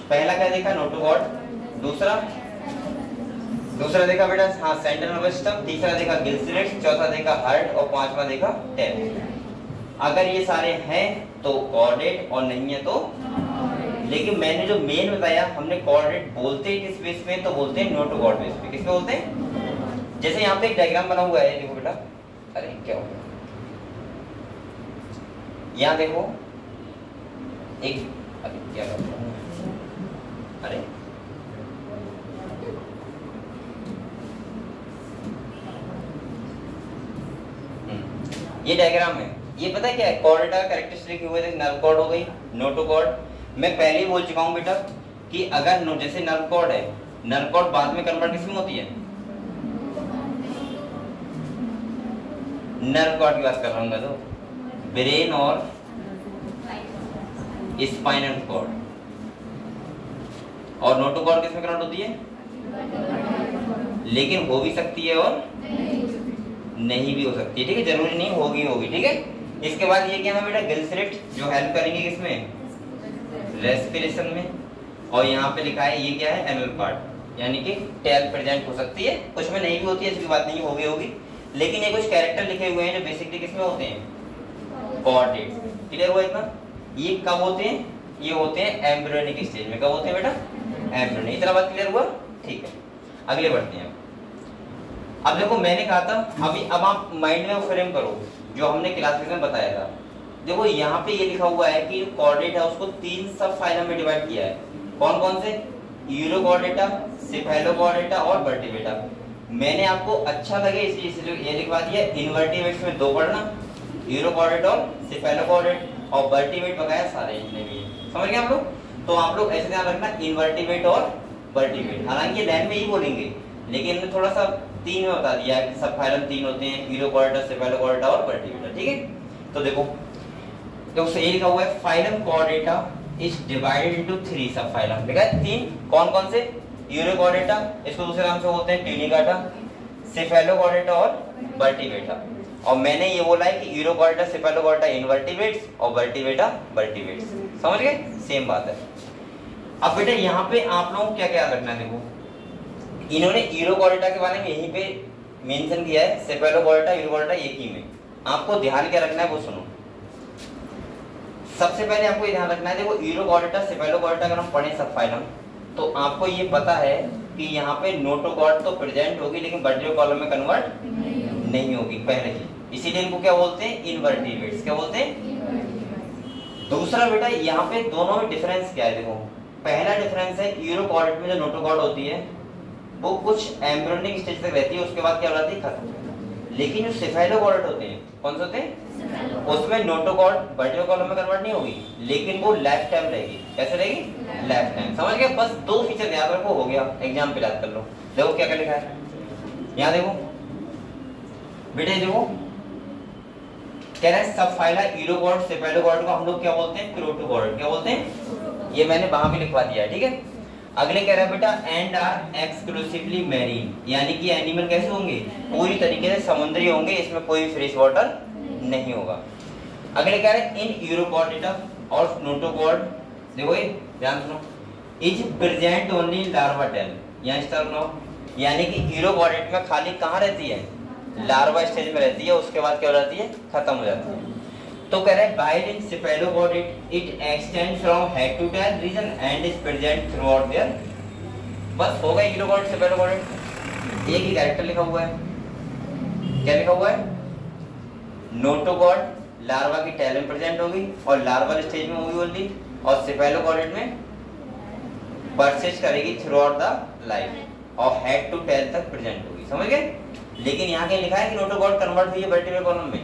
पहला क्या देखा नोटोकॉर्ड, दूसरा देखा बेटा हाँ सेंट्रल नर्वस सिस्टम, तीसरा देखा गिल स्लिट, चौथा देखा हार्ट और पांचवा देखा टेल। अगर ये सारे हैं तो कोऑर्डिनेट और नहीं है तो, लेकिन मैंने जो मेन बताया हमने कोऑर्डिनेट बोलते हैं किस बेस में, तो बोलते हैं नोटोकॉर्ड बेस पे। किस पे बोलते हैं, जैसे यहाँ पे एक डायग्राम बना हुआ है देखो बेटा, अरे क्या हो गया यहाँ देखो एक, अरे क्या कर रहा हूँ, अरे ये डायग्राम है, ये पता है क्या है कोऑर्डिनेट का कैरेक्टरिस्टिक हुए थे, नर्व कॉर्ड हो गई नोटोकॉर्ड। मैं पहले ही बोल चुका हूं बेटा कि अगर जैसे नर्व कॉर्ड है, नर्व कॉर्ड बाद में कन्वर्ट किसमें होती है, नर्व कॉर्ड की बात कर रहा हूं मैं तो, ब्रेन और स्पाइनल कॉर्ड, और नोटोकॉर्ड किसमें कन्वर्ट होती है, लेकिन हो भी सकती है और नहीं भी हो सकती है, ठीक है, जरूरी नहीं होगी, ठीक है। इसके बाद ये क्या है बेटा गिल स्लिट जो हेल्प करेंगे किसमें रेस्पिरेशन में, और यहाँ पे लिखा है ये क्या है एनल पार्ट, यानी कि टेल प्रेजेंट हो सकती है, कुछ में नहीं भी होती है, इसकी बात नहीं होगी, लेकिन ये कुछ कैरेक्टर लिखे हुए हैं जो बेसिकली किसमें होते हैं कोऑर्डिनेट। क्लियर हुआ इतना, ये कब होते हैं, ये होते हैं एम्ब्रियोनिक स्टेज में, कब होते हैं बेटा एम्ब्रियोनिक, इतना बात क्लियर हुआ, ठीक है। अगले बढ़ते हैं। अब देखो मैंने कहा था अभी, अब आप माइंड में फ्रेम करो जो हमने क्लासेस में बताया था। देखो यहाँ पे ये लिखा हुआ है कि कोऑर्डिनेट है उसको 3 सब फाइलम में डिवाइड किया है, कौन कौन से, यूरोकोऑर्डिनेटा, सेफेलोकोऑर्डिनेटा और वर्टिब्रेटा। मैंने आपको अच्छा लगे इसलिए ये लिखवा दिया, इनवर्टिब्रेट्स में 2 पढ़ना, यूरोकोऑर्डिनेट और सेफेलोकोऑर्डिनेट, और वर्टिब्रेट बकाया सारे जितने भी है, समझ गए आप लोग। तो आप लोग ऐसे ध्यान रखना इनवर्टिब्रेट और वर्टिब्रेट, हालांकि लाइन में ही बोलेंगे लेकिन इन्होंने थोड़ा सा 3 में बता दिया कि सब फाइलम 3 होते हैं, यूरोकोऑर्डिनेटा, सेफेलोकोऑर्डिनेटा और वर्टिब्रेटा, ठीक है। तो देखो ये लिखा हुआ है फाइलम कोऑर्डिनेटा इज डिवाइडेड इनटू 3 सब फाइलम, देखा 3 कौन कौन से, यूरोकोऑर्डिनेटा, इसको दूसरे नाम से बोलते हैं ट्यूनिकाटा, सेफेलोकोऑर्डिनेटा और वर्टिब्रेटा। और मैंने ये बोला है कि यूरोकोऑर्डिनेटा, सेफेलोकोऑर्डिनेटा इनवर्टिब्रेट्स और वर्टिब्रेटा वर्टिब्रेट्स, समझ गए, सेम बात है। अब बेटा यहाँ पे आप लोगों को क्या क्या रखना है, देखो इन्होंने यूरोकोऑर्डिनेटा के बारे में यहीं पे मेंशन किया है, सेफेलोकोऑर्डिनेटा यूरोकोऑर्डिनेटा एक ही में, आपको ध्यान क्या रखना है वो सुनो। सबसे पहले आपको ये ध्यान रखना है, देखो यूरोकोऑर्डिनेटा, सेफेलोकोऑर्डिनेटा अगर हम पढ़े सब फाइलम तो आपको ये पता है कि यहाँ पे नोटोकॉर्ड तो प्रेजेंट होगी लेकिन वर्टिब्रल कॉलम में कन्वर्ट नहीं होगी पहले ही, इसीलिए इनको क्या बोलते हैं इनवर्टिब्रेट्स, क्या बोलते हैं। दूसरा बेटा यहाँ पे दोनों में डिफरेंस क्या है, देखो पहला डिफरेंस है यूरोकोऑर्डिनेट में जो नोटोकॉर्ड होती है वो कुछ एम्ब्रियोनिक स्टेज तक रहती है, उसके बाद क्या हो जाती है खत्म, लेकिन जो सेफेलोकॉर्डेट होते हैं, कौन से होते हैं, उसमें नोटोकॉर्ड वर्टिकल कॉलम में कन्वर्ट नहीं होगी, लेकिन वो लाइफ टाइम रहेगी। कैसे रहेगी, लाइफ टाइम। समझ गए, बस दो फीचर याद रखो, हो गया। एग्जाम पे याद कर लो। देखो क्या क्या लिखा है यहाँ, देखो बेटे, देखो कह रहा है सब फाइला यूरोकॉर्ड सेफेलोकॉर्ड को हम लोग क्या बोलते हैं, प्रोटोकॉर्ड। क्या बोलते हैं, ये मैंने वहां भी लिखवा दिया है, ठीक है। अगले कह रहा है बेटा एंड आर एक्सक्लूसिवली मैरीन, यानी कि एनिमल कैसे होंगे, पूरी तरीके से समुद्री होंगे, इसमें कोई फ्रेश वाटर नहीं होगा। अगले कह रहे हैं इन यूरोकॉर्डेटा और नोटोकॉर्ड, देखो ये ध्यान सुनो, is present only larva tail, यहाँ स्टार नो, यानी कि यूरोकॉर्डेट में खाली कहाँ रहती है, लार्वा स्टेज में रहती है, उसके बाद क्या हो जाती है, खत्म हो जाती है। तो कह रहे हैं while in cephalochordate it extend from head to tail region and is present throughout there. बस हो गया यूरोकॉर्डेट सेफेलोकॉर्डेट। एक ही कैरेक्टर लिखा हुआ है, क्या लिखा हुआ है, नोटोकॉर्ड लार्वा की टेल में प्रेजेंट होगी और लार्वल स्टेज में होगी ओनली, और सेफेलोकॉर्डेट में परसिस्ट करेगी थ्रू आउट द लाइफ और हेड टू टेल तक प्रेजेंट होगी। समझ गए। लेकिन यहाँ क्या लिखा है कि नोटोकॉर्ड कन्वर्ट हुई है वर्टिकल कॉलम में,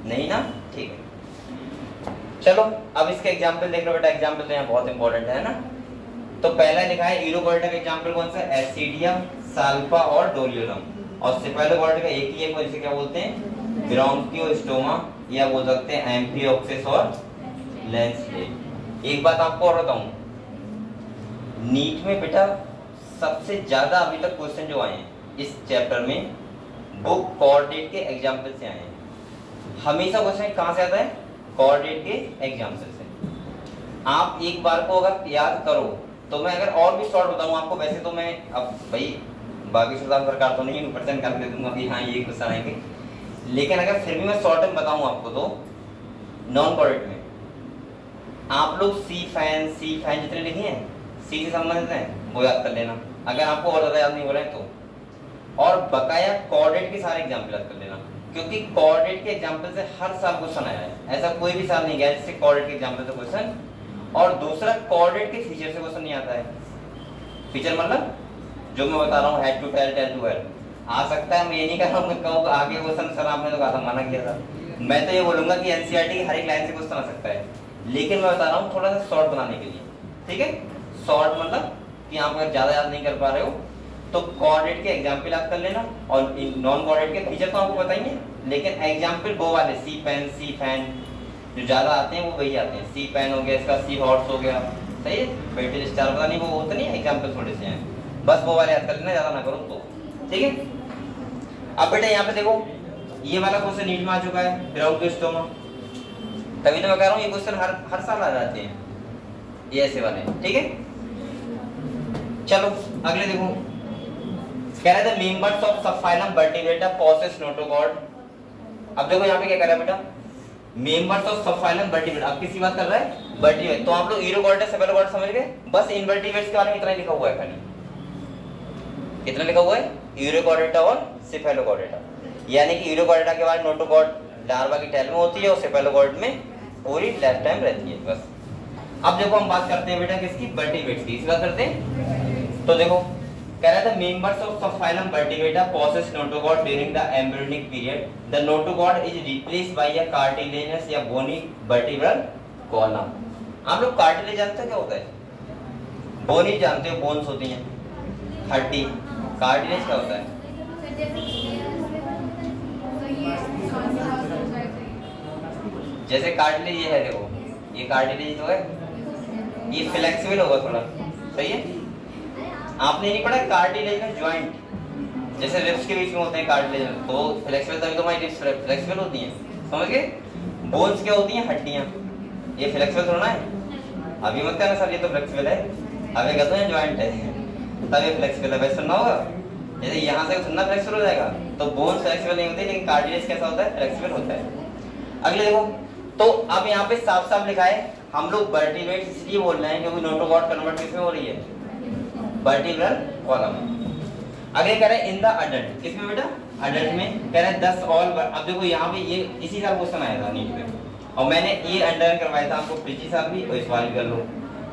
नहीं ना, ठीक है। चलो अब इसके एग्जांपल देख लो बेटा, एग्जांपल तो यहाँ बहुत इंपॉर्टेंट है ना। तो पहला लिखा है यूरोकॉर्डेटा का एग्जांपल कौन सा, एसिडियम, साल्पा और डोलियोलम। और सेफेलोकॉर्डेटा का एक ही है, इसे क्या बोलते हैं, ब्रोंकियोस्टोमा, या बोल सकते हैं एम्फिओक्सिस और लैंसलेट। एक बात आपको और बताऊं, नीट में बेटा सबसे ज्यादा अभी तक क्वेश्चन जो आए हैं इस चैप्टर में, वो कोऑर्डिनेट के एग्जांपल से आए हैं। हमेशा क्वेश्चन कहां से आता है, कोऑर्डिनेट के एग्जांपल से। आप एक बार को अगर याद करो तो मैं अगर और भी शॉर्ट बताऊं आपको, वैसे तो मैं अब भाई बाकी सुधार प्रकार तो नहीं परसेंट कर दे दूंगा कि हाँ ये क्वेश्चन आएंगे, लेकिन अगर फिर भी मैं शॉर्ट में बताऊं आपको तो नॉन कोऑर्डिनेट में आप लोग सी फैन जितने लिखे हैं सी से संबंधित हैं वो याद कर लेना, अगर आपको और ज्यादा याद नहीं हो रहा है तो। और बकाया कोऑर्डिनेट के सारे एग्जांपल याद कर लेना, क्योंकि कोऑर्डिनेट के एग्जांपल से हर साल क्वेश्चन आया है, ऐसा कोई भी साल नहीं गया जिससे कोऑर्डिनेट के एग्जांपल से क्वेश्चन। और दूसरा कोऑर्डिनेट के फीचर से क्वेश्चन नहीं आता है। फीचर मतलब जो मैं बता रहा हूँ, head to tail, tail to head आ सकता है। मैं ये नहीं कह रहा हूँ कि आगे क्वेश्चन सर आपने तो कहा था, मना किया था। मैं तो ये बोलूंगा कि एनसीईआरटी की हर एक लाइन से क्वेश्चन आ सकता है, लेकिन मैं बता रहा हूँ थोड़ा सा शॉर्ट बनाने के लिए, ठीक है। शॉर्ट मतलब कि आप अगर ज्यादा याद नहीं कर पा रहे हो तो कोऑर्डिनेट के एग्जांपल याद कर लेना, और नॉन कोऑर्डिनेट के फीचर तो आपको बताएंगे, लेकिन एग्जांपल वो वाले सी पेन, सी फैन जो ज्यादा आते हैं वो वही आते हैं। सी पेन हो गया, इसका सी हॉर्स हो गया, सही है। बैटरी स्टार पता नहीं वो होता नहीं, एग्जांपल थोड़े से हैं, बस वो वाले याद कर लेना, ज्यादा ना करो तो, ठीक है। अब बेटा यहाँ पे देखो, ये वाला क्वेश्चन नीट में आ चुका है, ब्रोंकियोस्टोमा। तभी तो मैं कह रहा हूँ ये क्वेश्चन हर साल आ जाते हैं ये ऐसे वाले, ठीक है। चलो अगले देखो, कह रहा था members of subphylum Vertebrata possess notochord. अब देखो यहाँ पे क्या कर रहा है बेटा, मेंबर्स ऑफ सबफाइलम वर्टिब्रेटा। अब किसी बात कर रहा है, वर्टिब्रेट। तो आप लोग यूरोकॉर्डेटा सेफेलोकॉर्डेटा समझ गए, बस इनवर्टिब्रेट्स के बारे में इतना ही लिखा हुआ है खाली, कितना लिखा हुआ है, यूरोकॉर्डेटा और सेफेलोकॉर्डेटा। यानी कि यूरोकॉर्डेटा के बाद नोटोकॉर्ड लार्वा की टेल में होती है और सेफेलोकॉर्ड में पूरी लाइफ टाइम रहती है, बस। अब देखो हम बात करते हैं बेटा किसकी, वर्टिब्रेट्स की, इस बात करते हैं। तो देखो कह रहा था members of subphylum Vertebrata possess notochord during the embryonic period, the notochord is replaced by a cartilaginous या बोनी वर्टिब्रल कॉलम। आप लोग कार्टिलेज जानते हो क्या होता है, बोनी जानते हो, बोन्स होती हैं, हड्डी। कार्टिलेज क्या होता है, जैसे कार्टिलेज ये है, देखो ये कार्टिलेज तो है, ये फ्लेक्सिबल होगा थोड़ा, सही है। आपने नहीं पढ़ा कार्टिलेज में जॉइंट, जैसे रिब्स के बीच में होते हैं कार्टिलेज, तो फ्लेक्सिबल, तभी तो हमारी रिब्स फ्लेक्सिबल होती हैं, समझ गए। बोन्स क्या होती हैं, हड्डियां, ये फ्लेक्सिबल थोड़ा है। अभी मत कहना सर ये तो फ्लेक्सिबल है, अभी कहते हैं जॉइंट है, तब ये फ्लेक्सिबल है, वैसे सुनना होगा। जैसे यहाँ से सुनना फ्लेक्सिबल हो जाएगा, तो बोन्स फ्लेक्सिबल नहीं होते, लेकिन कार्टिलेज कैसा होता है, फ्लेक्सिबल होता है। अगले देखो, तो अब यहाँ पे साफ साफ लिखा है, हम लोग वर्टिब्रेट्स इसलिए बोल रहे हैं क्योंकि नोटोकॉर्ड कन्वर्ट किसमें हो रही है, वर्टिब्रल कॉलम। आगे कह रहे हैं इन द अडल्ट, किसमें बेटा, अडल्ट में। कह रहे हैं 10 ऑल। अब देखो यहाँ पे ये इसी साल क्वेश्चन आया था नीट में, और मैंने ये अंडर करवाया था आपको पिछले साल भी, और इस बार भी कर लो।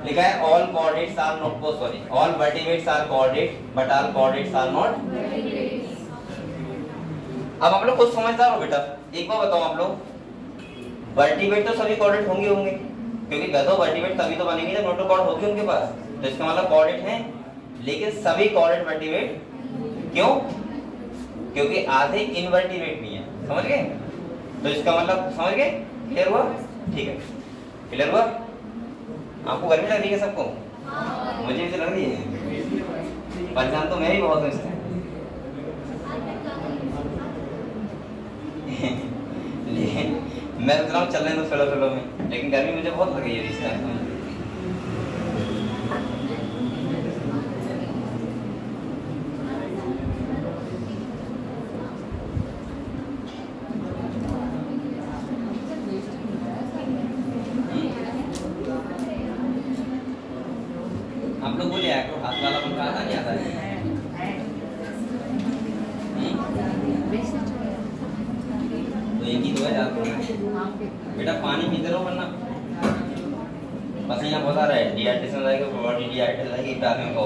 लिखा है all coordinates are not, sorry, all vertebrates are coordinate but all coordinates are not. अब आप लोग खुद समझदार हो बेटा, एक बार बताओ आप लोग, वर्टिब्रेट तो सभी कॉर्डेट होंगे क्योंकि गधो वर्टिब्रेट तभी तो बनेंगे जब नोटोकॉर्ड होगी उनके पास, तो इसका मतलब कॉर्डेट है, लेकिन सभी कॉर्डेट वर्टिब्रेट क्यों? क्योंकि आधे इनवर्टिब्रेट भी हैं, समझ गए? तो इसका मतलब समझ गए? क्लियर हुआ? ठीक है, क्लियर हुआ? आपको गर्मी लग रही है सबको? मुझे भी तो लग रही है, परेशान तो मैं भी बहुत हूँ इससे। मैं सोच रहा हूँ चलने दो फेलो में, लेकिन गर्मी मुझे बहुत लग रही है इस टाइम। आप लोग बोले आपको हाथ वाला पंखा आता नहीं आता है? तो एक ही तो है बेटा, पानी पीते रहो वरना पसीना बहुत आ रहा है, डिहाइड्रेशन हो जाएगा, बॉडी डिहाइड्रेट हो जाएगी, प्यार में कहो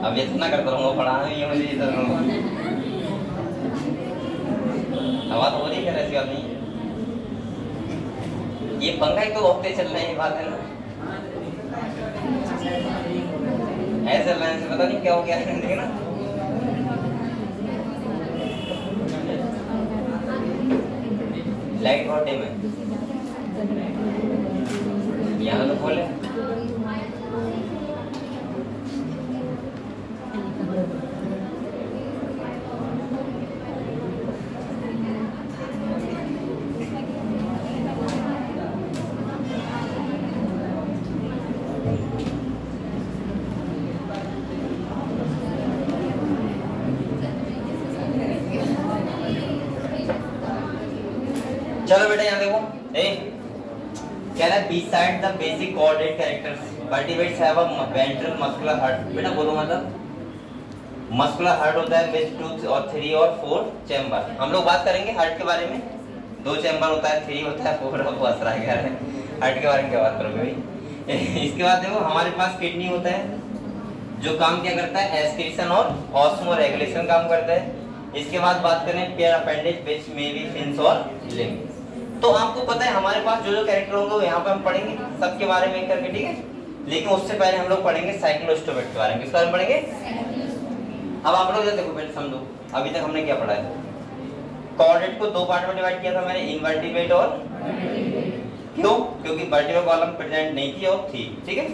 अब ये इतना करता रहूंगा, पढ़ाना भी है मुझे इधर हवा तो हो रही है, ऐसी बात नहीं। ये पंखा ही तो हफ्ते चल रहे हैं, ये बात है ना, ऐसे चल रहे हैं, पता नहीं क्या हो गया है, देखना लाइट बहुत डिम है, यहाँ तो खोले। चलो बेटा यहाँ देखो, कह रहा है beside the basic coordinate characters vertebrates have a ventral muscular heart। बेटा बोलो मतलब मस्कुलर हार्ट होता है विद 2 और 3 और 4 चैम्बर। हम लोग बात करेंगे हार्ट के बारे में, 2 चैम्बर होता है, 3 होता है, 4 और बस रह गया है, हार्ट के बारे में क्या बात करोगे भाई। इसके बाद देखो हमारे पास किडनी होता है जो काम क्या करता है, एस्क्रीशन और ऑस्मो रेगुलेशन काम करता है। इसके बाद बात करें pair appendage which may be fins और लिम्ब। तो आपको पता है हमारे पास जो जो कैरेक्टर होंगे वो यहाँ पे हम पढ़ेंगे सबके बारे में करके, ठीक है। लेकिन उससे पहले हम लोग पढ़ेंगे साइक्लोस्टोमेट के बारे में। किसके बारे में पढ़ेंगे? अब आप लोग देखो पहले समझो, अभी तक हमने क्या पढ़ा है, कोऑर्डिनेट को 2 पार्ट में डिवाइड किया था मैंने, इनवर्टिब्रेट और क्यों? क्योंकि वर्टिब्रल कॉलम प्रेजेंट नहीं थी और थी, ठीक है।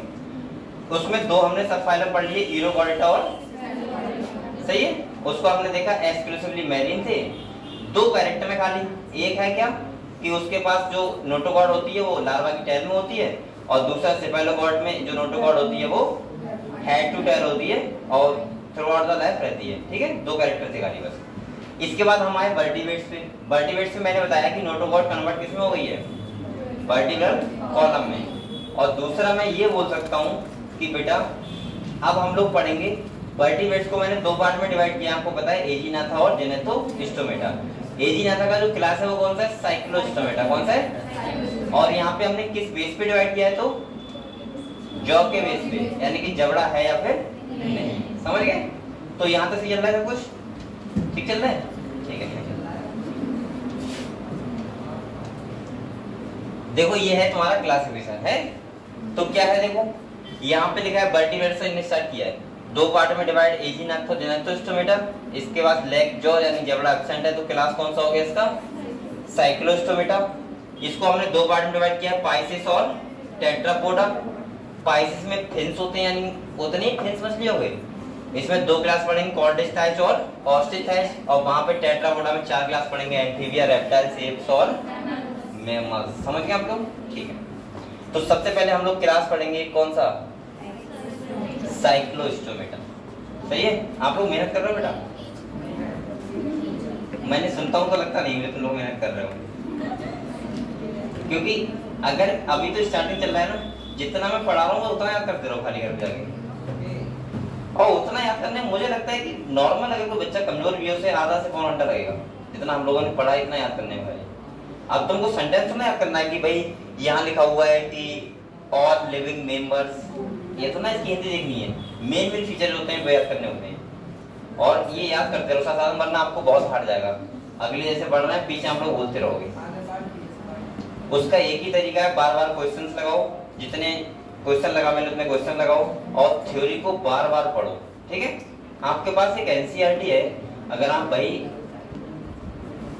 उसमें 2 हमने सब फाइलम पढ़ लिए, यूरोकॉर्डेटा और सही है, उसको हमने देखा एक्सक्लूसिवली मैरीन थे। 2 कैरेक्टर में खाली, एक है क्या कि उसके पास जो नोटोकॉर्ड होती है वो लार्वा की टेल में होती है, और दूसरा सेफेलोकॉर्ड में जो नोटोकॉर्ड होती है वो हेड टू टेल होती है और थ्रू आउट द लाइफ रहती है, ठीक है। 2 कैरेक्टर थे खाली बस। इसके बाद हम आए वर्टिब्रेट्स पे। वर्टिब्रेट्स में मैंने बताया कि नोटोकॉर्ड कन्वर्ट किसमें हो गई है, वर्टिब्रल कॉलम में। और दूसरा मैं ये बोल सकता हूँ कि बेटा अब हम लोग पढ़ेंगे वर्टिब्रेट्स को मैंने 2 पार्ट में डिवाइड किया, आपको पता है एजिनाथा और जेनेथोस्टोमेटा। एजिनाथा का जो क्लास है वो कौन सा है, साइक्लोस्टोमेटा। कौन सा है? और यहाँ पे हमने किस बेस पे डिवाइड किया है, तो जॉ के बेस पे, यानी कि जबड़ा है या फिर नहीं, समझ गए। तो यहाँ तक चल रहा है कुछ ठीक चल रहा है, ठीक है। देखो ये है तुम्हारा क्लासिफिकेशन है, तो क्या है देखो यहाँ पे लिखा है वर्टिब्रेट्स से स्टार्ट किया है, 2 पार्ट में डिवाइड, एजिनाथा जेनेथोस्टोमेटा। इसके बाद लेग जॉ यानी जबड़ा एब्सेंट है तो क्लास कौन सा हो गया इसका, साइक्लोस्टोमेटा। इसको हमने 2 पार्ट में डिवाइड किया, पाइसिस और टेट्रापोडा। पाइसिस में फिन्स होते हैं, यानी उतनी फिन्स मछली हो गई। इसमें 2 क्लास पढ़ेंगे, कॉर्डेस्टाइच और ऑस्ट्रिचाइच, और वहां पे टेट्रापोडा में 4 क्लास पढ़ेंगे, एम्फीबिया, रेप्टाइल्स, एप्स और मैमल्स। समझ गए आप लोग, ठीक है। तो सबसे पहले हम लोग क्लास पढ़ेंगे कौन सा, साइक्लोस्टोमेटा। सही है, आप लोग मेहनत कर रहे हो बेटा, मैंने सुनता हूँ तो लगता नहीं मुझे तुम लोग मेहनत कर रहे हो, क्योंकि अगर अभी तो स्टार्टिंग चल रहा है ना, जितना मैं पढ़ा रहा हूँ उतना याद करते रहो खाली घर पे जाके, और उतना याद करने मुझे लगता है कि नॉर्मल अगर कोई बच्चा कमजोर भी हो से आधा से पौन घंटा लगेगा, जितना हम लोगों ने पढ़ा इतना याद करने में भाई। अब तुमको सेंटेंस में याद करना है कि भाई यहाँ लिखा हुआ है कि ऑल लिविंग मेंबर्स, ये तो ना इसकी हिंदी देखनी है, मेन मेन फीचर होते हैं वो याद करने होते हैं और ये याद करते रहो साथ, वरना आपको बहुत हार्ड जाएगा। अगले जैसे बढ़ना है पीछे आप लोग बोलते रहोगे। उसका एक ही तरीका है, बार बार क्वेश्चंस लगाओ, जितने क्वेश्चन लगा मैंने उतने क्वेश्चन लगाओ और थ्योरी को बार बार पढ़ो। ठीक है, आपके पास एक एनसीईआरटी है, अगर आप भाई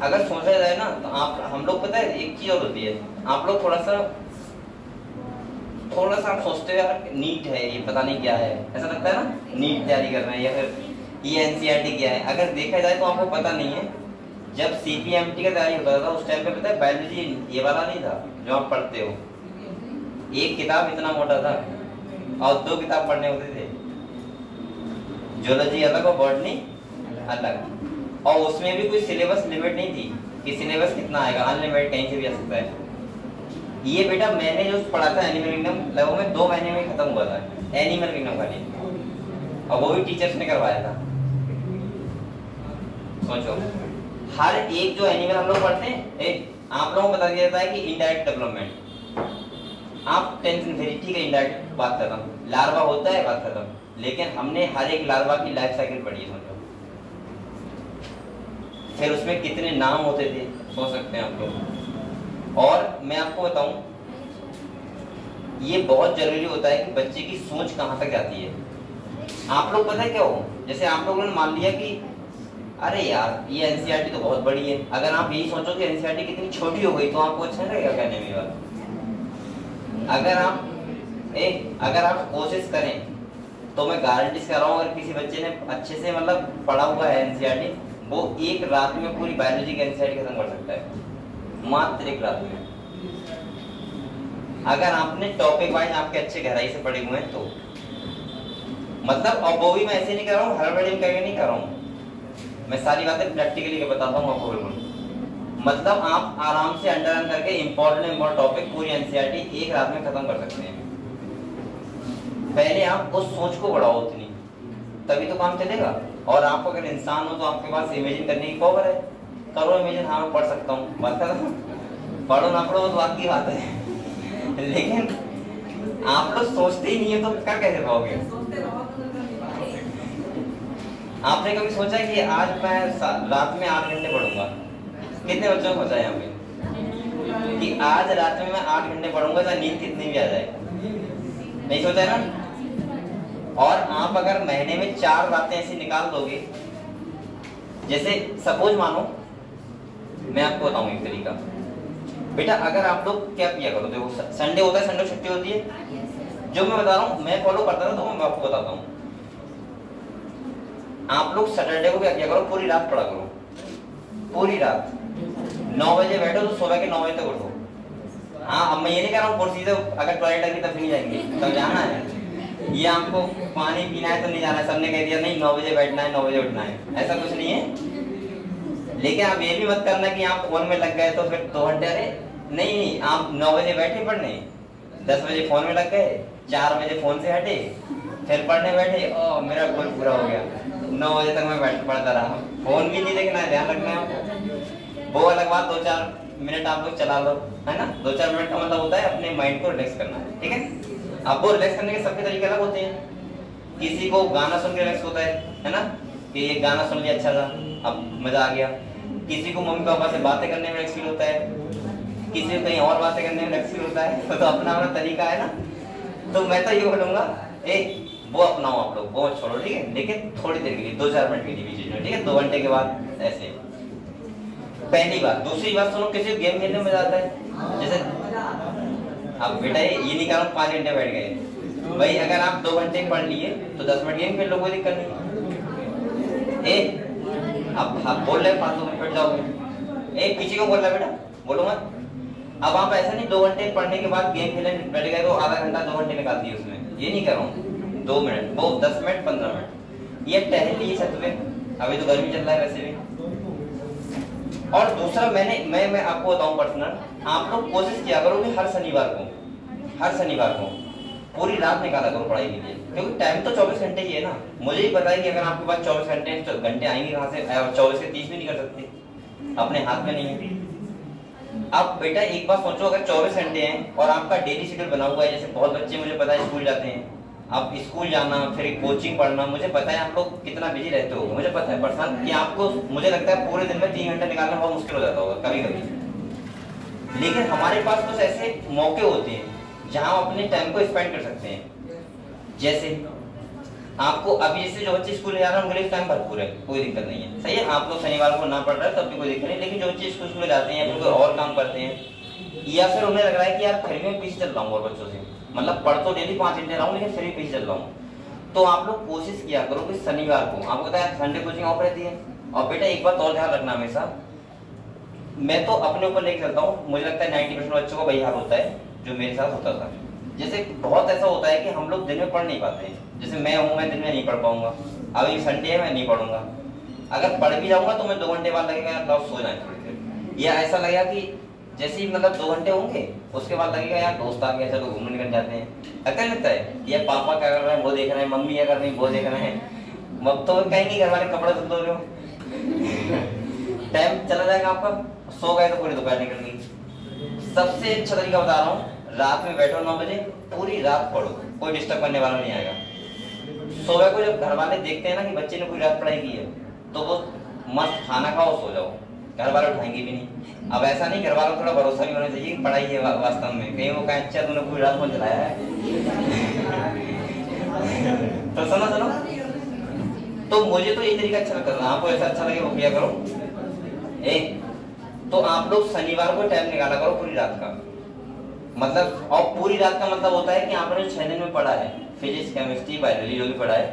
अगर सोचा जाए ना तो आप हम लोग पता है एक चीज और होती है, आप लोग थोड़ा सा आप सोचते हो यार नीट है ये पता नहीं क्या है, ऐसा लगता है ना नीट तैयारी कर रहे हैं या फिर ये एनसीईआरटी क्या है। अगर देखा जाए तो आपको पता नहीं है, जब सीपीएमटी का तैयारी होता था उस टाइम पे पता है बायोलॉजी ये वाला नहीं था जो आप पढ़ते हो, एक किताब इतना मोटा था और 2 किताब पढ़ने होते थे, जियोलॉजी अलग और बॉटनी अलग, और उसमें भी कोई सिलेबस लिमिट नहीं थी कि सिलेबस कितना आएगा, अनलिमिटेड कहीं से भी आ सकता है। ये बेटा मैंने जो पढ़ा था एनिमल किंगडम लगभग में 2 महीने में खत्म हुआ था, एनिमल किंगडम का नहीं, और वो भी टीचर्स ने करवाया था। सोचो हर एक जो एनिमल हम लोग पढ़ते हैं, आप लोगों को बता दिया जाता है कि इनडायरेक्ट डेवलपमेंट, आप टेंशन फ्री, ठीक है इनडायरेक्ट बात खत्म, लार्वा होता है बात खत्म, लेकिन हमने हर एक लार्वा की लाइफ साइकिल पढ़ी है। सोचो फिर उसमें कितने नाम होते थे, सोच सकते हैं आप लोग। और मैं आपको बताऊं ये बहुत जरूरी होता है कि बच्चे की सोच कहां तक जाती है। आप लोग पता है क्या हो, जैसे आप लोगों ने मान लिया कि अरे यार ये एनसीईआरटी तो बहुत बड़ी है, अगर आप यही सोचो कि एनसीईआरटी कितनी छोटी हो गई तो आपको अच्छा लगेगा कहने में बात। अगर आप कोशिश करें तो मैं गारंटी कर रहा हूँ, अगर किसी बच्चे ने अच्छे से मतलब पढ़ा हुआ है एनसीईआरटी, वो एक रात में पूरी बायोलॉजी की एनसीईआरटी खत्म कर सकता है, मात्र एक रात में, अगर आपने टॉपिक वाइज आपके अच्छे गहराई से पढ़े हुए हैं तो। मतलब और वो भी मैं ऐसे नहीं कर रहा हूँ, हड़बड़ी में करके नहीं कर रहा हूँ, मैं सारी बातें प्रैक्टिकली बताता हूँ आपको बिल्कुल। मतलब आप आराम से अंडरलाइन करके इम्पोर्टेंट टॉपिक पूरी एनसीईआरटी एक रात में खत्म कर सकते हैं। पहले आप उस सोच को बढ़ाओ उतनी, तभी तो काम चलेगा। और आप अगर इंसान हो तो आपके पास इमेजिन करने की पावर है, करो इमेजिन, हाँ मैं पढ़ सकता हूँ, बात करो, पढ़ो ना पढ़ो तो बात की बात है, लेकिन आप लोग सोचते ही नहीं है तो क्या कैसे पाओगे। आपने कभी सोचा कि आज मैं रात में 8 घंटे पढ़ूंगा? कितने बच्चों को सोचा है यहाँ पे कि आज रात में मैं 8 घंटे पढ़ूंगा चाहे नींद कितनी भी आ जाए? नहीं सोचा है ना। और आप अगर महीने में 4 रातें ऐसी निकाल दोगे, जैसे सपोज मानो मैं आपको बताऊं एक तरीका, बेटा अगर आप लोग क्या किया करो, देखो संडे होता है, संडे छुट्टी होती है, जो मैं बता रहा हूँ मैं फॉलो करता था तो मैं आपको बताता हूँ। आप लोग सैटरडे को क्या किया करो, पूरी रात पढ़ा करो, पूरी रात 9 बजे बैठो तो सुबह के 9 बजे तक उठो। हाँ अब मैं ये नहीं कह रहा हूँ कुर्सी से अगर टॉयलेट लगी तब नहीं जाएंगे, तब जाना है, ये आपको पानी पीना है तो नहीं जाना है, सबने कह दिया नहीं 9 बजे बैठना है 9 बजे उठना है, ऐसा कुछ नहीं है। लेकिन आप ये भी मत करना कि आप फोन में लग गए तो फिर 2 घंटे, अरे नहीं, आप 9 बजे बैठे पढ़ने, 10 बजे फोन में लग गए, 4 बजे फोन से हटे, फिर पढ़ने बैठे, ओ मेरा गोल पूरा हो गया, 9 बजे तक मैं बैठ पढ़ता रहा। फोन भी नहीं देखना है, ध्यान रखना है, वो अलग बात, 2-4 मिनट आप लोग चला लो, है ना। 2-4 मिनट का मतलब होता है अपने माइंड को रिलैक्स करना है, ठीक है। अब वो रिलैक्स करने के सबके तरीके अलग होते हैं, किसी को गाना सुन के रिलैक्स होता है ना, कि ये गाना सुन लिया अच्छा था अब मजा आ गया, किसी को मम्मी पापा से बातें करने में रिलैक्स फील होता है, किसी को कहीं और बातें करने में रिलैक्स फील होता है, तो अपना अपना तरीका है ना। तो मैं तो ये बोलूंगा वो अपनाओ आप लोग, वो छोड़ो, ठीक है, लेकिन थोड़ी देर के लिए 2-4 मिनट के लिए बीच में, ठीक है, 2 घंटे के बाद ऐसे। पहली बात। दूसरी बात सुनो, किसी को गेम खेलने में मजा आता है, जैसे अब बेटा ये नहीं कह रहा हूँ 5 घंटे बैठ गए भाई, अगर आप 2 घंटे पढ़ लिए तो 10 मिनट गेम खेल लो, कोई दिक्कत नहीं। अब बोल रहे 5 मिनट बैठ जाओगे, पीछे क्यों बोल रहा है बेटा, बोलो मत। अब आप ऐसा नहीं 2 घंटे पढ़ने के बाद गेम खेलने बैठ गए तो आधा घंटा 2 घंटे निकाल दिए उसमें, ये नहीं कर रहा हूँ। 2 मिनट, वो 10 मिनट 15 मिनट ये टहल लिए छत पे, अभी तो गर्मी चल रहा है वैसे भी। और दूसरा मैं आपको बताऊं पर्सनल, आप लोग कोशिश किया करो कि हर शनिवार को पूरी रात निकाला करो पढ़ाई के लिए, क्योंकि टाइम तो 24 घंटे ही है ना। मुझे ही पता है कि अगर आपके पास 24 घंटे आएंगे कहाँ से, 24 से 30 भी नहीं कर सकते, अपने हाथ में नहीं है। अब बेटा एक बात सोचो, अगर 24 घंटे हैं और आपका डेली शेड्यूल बना हुआ है, जैसे बहुत बच्चे मुझे पता है स्कूल जाते हैं, आप स्कूल जाना फिर कोचिंग पढ़ना, मुझे पता है आप लोग कितना बिजी रहते हो, मुझे पता है पर्सनल कि आपको, मुझे लगता है पूरे दिन में 3 घंटे निकालना बहुत मुश्किल हो जाता होगा कभी कभी। लेकिन हमारे पास कुछ ऐसे मौके होते हैं जहां हम अपने टाइम को स्पेंड कर सकते हैं। जैसे आपको अभी जैसे जो बच्चे स्कूल जा रहे हैं उनके लिए टाइम भरपूर है, कोई दिक्कत नहीं है, सही है। आप लोग शनिवार को ना पढ़ रहे हैं तब भी कोई दिक्कत नहीं, लेकिन जो बच्चे स्कूल जाते हैं या फिर कोई और काम करते हैं, या फिर उन्हें लग रहा है कि यार फिर मैं पीछे चल रहा हूँ और बच्चों से, मतलब पढ़ तो डेली 5 घंटे रहा हूँ लेकिन फिर भी पीछे चल रहा हूँ, तो आप लोग कोशिश किया करो कि शनिवार को, आपको पता है संडे कोचिंग ऑफ रहती है। और बेटा एक बात और ध्यान रखना हमेशा, मैं तो अपने ऊपर लेके चलता हूँ, मुझे लगता है 90% बच्चों को वही हाल होता है जो मेरे साथ होता था। जैसे बहुत ऐसा होता है कि हम लोग दिन में पढ़ नहीं पाते हैं, जैसे मैं हूँ, मैं दिन में नहीं पढ़ पाऊंगा, अभी संडे है मैं नहीं पढ़ूंगा, अगर पढ़ भी जाऊंगा तो मैं 2 घंटे बाद लगेगा यार लॉस सो जाए थोड़ी देर, या ऐसा लगेगा कि जैसे ही मतलब 2 घंटे होंगे उसके बाद लगेगा यार दोस्त आ गया चलो घूमने निकल जाते हैं, लगता नहीं लगता है, या पापा क्या कर रहे हैं वो देख रहे हैं, मम्मी क्या कर रही है वो देख रहे हैं, अब तो कहेंगे घर वाले कपड़े धो रहे हो टाइम चला जाएगा आपका, सो गए तो पूरी दोपहर निकल गई। सबसे अच्छा तरीका बता रहा हूँ, रात में बैठो 9 बजे, पूरी रात पढ़ो, कोई डिस्टर्ब करने वाला नहीं आएगा। सुबह को जब घर वाले देखते हैं ना कि बच्चे ने पूरी रात पढ़ाई की है, तो वो मस्त खाना खाओ सो जाओ, घर वाले उठाएंगे भी नहीं। अब ऐसा नहीं, घर वालों को थोड़ा भरोसा भी होना चाहिए कि पढ़ाई है वास्तव में, कहीं वो कहें अच्छा तूने पूरी रात फोन चलाया है तो सुनो तो मुझे तो यही तरीका अच्छा लगता है, आपको ऐसा अच्छा लगे वो किया करो। तो आप लोग शनिवार को टाइम निकाला करो पूरी रात का, मतलब, और पूरी रात का मतलब होता है कि आपने 6 दिन में पढ़ा है, फिजिक्स केमिस्ट्री बायोलॉजी जो भी पढ़ा है,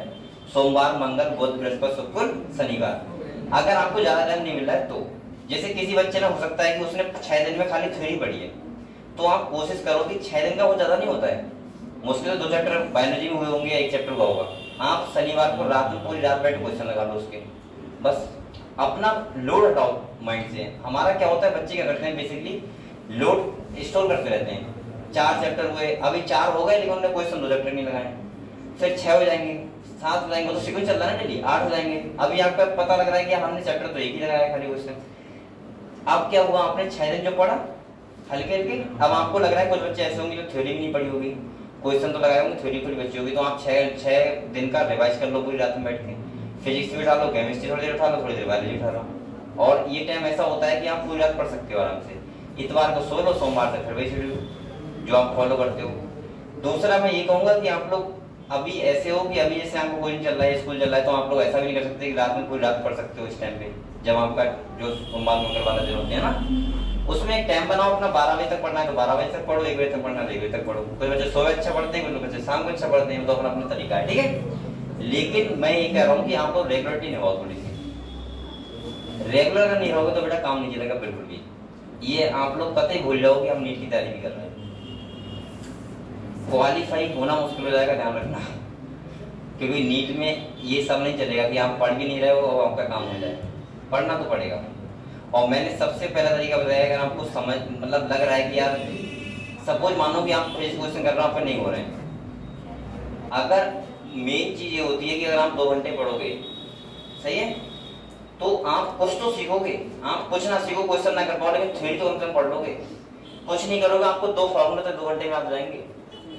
सोमवार मंगल बुध बृहस्पति शुक्र शनिवार। अगर आपको ज्यादा टाइम नहीं मिल रहा है तो, जैसे किसी बच्चे ने हो सकता है कि उसने 6 दिन में खाली थ्योरी पढ़ी है, तो आप कोशिश करो कि 6 दिन का वो ज्यादा नहीं होता है, मुश्किल 2 चैप्टर बायोलॉजी में हुए होंगे या 1 चैप्टर हुआ होगा, आप शनिवार को रात में पूरी रात बैठ क्वेश्चन लगा लो उसके, बस अपना लोड हटाओ माइंड से। हमारा क्या होता है, बच्चे क्या करते हैं बेसिकली लोड स्टोर करते रहते हैं, 4 चैप्टर हुए, अभी 4 हो गए लेकिन उन्होंने क्वेश्चन 2 चैप्टर नहीं लगाए, फिर 6 हो जाएंगे, 7 हो जाएंगे, तो सीक्वेंस चल रहा है ना डेली, 8 हो जाएंगे, अभी आपको पता लग रहा है कि हमने चैप्टर तो एक ही लगाया खाली क्वेश्चन। अब क्या हुआ, आपने 6 दिन जो पढ़ा हल्के हल्के, अब आपको लग रहा है कुछ बच्चे ऐसे होंगे जो थ्योरी भी नहीं पढ़ी होगी, क्वेश्चन तो लगाए होंगे, थ्योरी थोड़ी बची होगी, तो आप 6 दिन का रिवाइज कर लो पूरी रात में बैठ के, फिजिक्स भी उठा लो, केमिस्ट्री थोड़ी देर उठा लो, थोड़ी देर बायोलॉजी उठा लो, और ये टाइम ऐसा होता है कि आप पूरी रात पढ़ सकते हो आराम से। इतवार को सो लो, सोमवार से फिर वही शेड्यूल जो आप फॉलो करते हो। दूसरा मैं ये कहूंगा कि आप लोग अभी ऐसे हो कि अभी जैसे आपको कोचिंग चल रहा है, स्कूल चल रहा है, तो आप लोग ऐसा भी नहीं कर सकते कि रात में पूरी रात पढ़ सकते हो। इस टाइम पे जब आपका जो सोमवार मंगल वाला दिन होते हैं ना, उसमें एक टाइम बनाओ अपना, 12 बजे तक पढ़ना है तो 12 बजे तक पढ़ो, 1 बजे तक पढ़ना है तो 1 बजे तक पढ़ो। कोई बच्चे सुबह अच्छा पढ़ते हैं, कोई बच्चे शाम को अच्छा पढ़ते हैं, तो अपना अपना तरीका है, ठीक है। लेकिन मैं ये कह रहा हूँ कि आप लोग रेगुलरिटी निभाओ थोड़ी सी, रेगुलर अगर नहीं रहोगे तो बेटा काम नहीं चलेगा बिल्कुल भी। ये आप लोग पता ही भूल जाओ कि हम नीट की तैयारी भी कर रहे हैं, क्वालिफाई होना मुश्किल हो जाएगा, ध्यान रखना, क्योंकि नीट में ये सब नहीं चलेगा कि आप पढ़ भी नहीं रहे हो और आपका काम हो जाए, पढ़ना तो पड़ेगा। और मैंने सबसे पहला तरीका बताया, अगर आपको समझ मतलब लग रहा है कि यार सपोज मानो कि आप क्वेश्चन कर रहे हो, आप नहीं हो रहे हैं, अगर मेन चीज ये होती है कि अगर आप 2 घंटे पढ़ोगे, सही है, तो आप कुछ तो सीखोगे। आप कुछ ना सीखो, क्वेश्चन ना कर पाओ, लेकिन थ्योरी तो कम से कम पढ़ लोगे। कुछ नहीं करोगे, आपको 2 फॉर्मूले तो 2 घंटे में आप जाएंगे,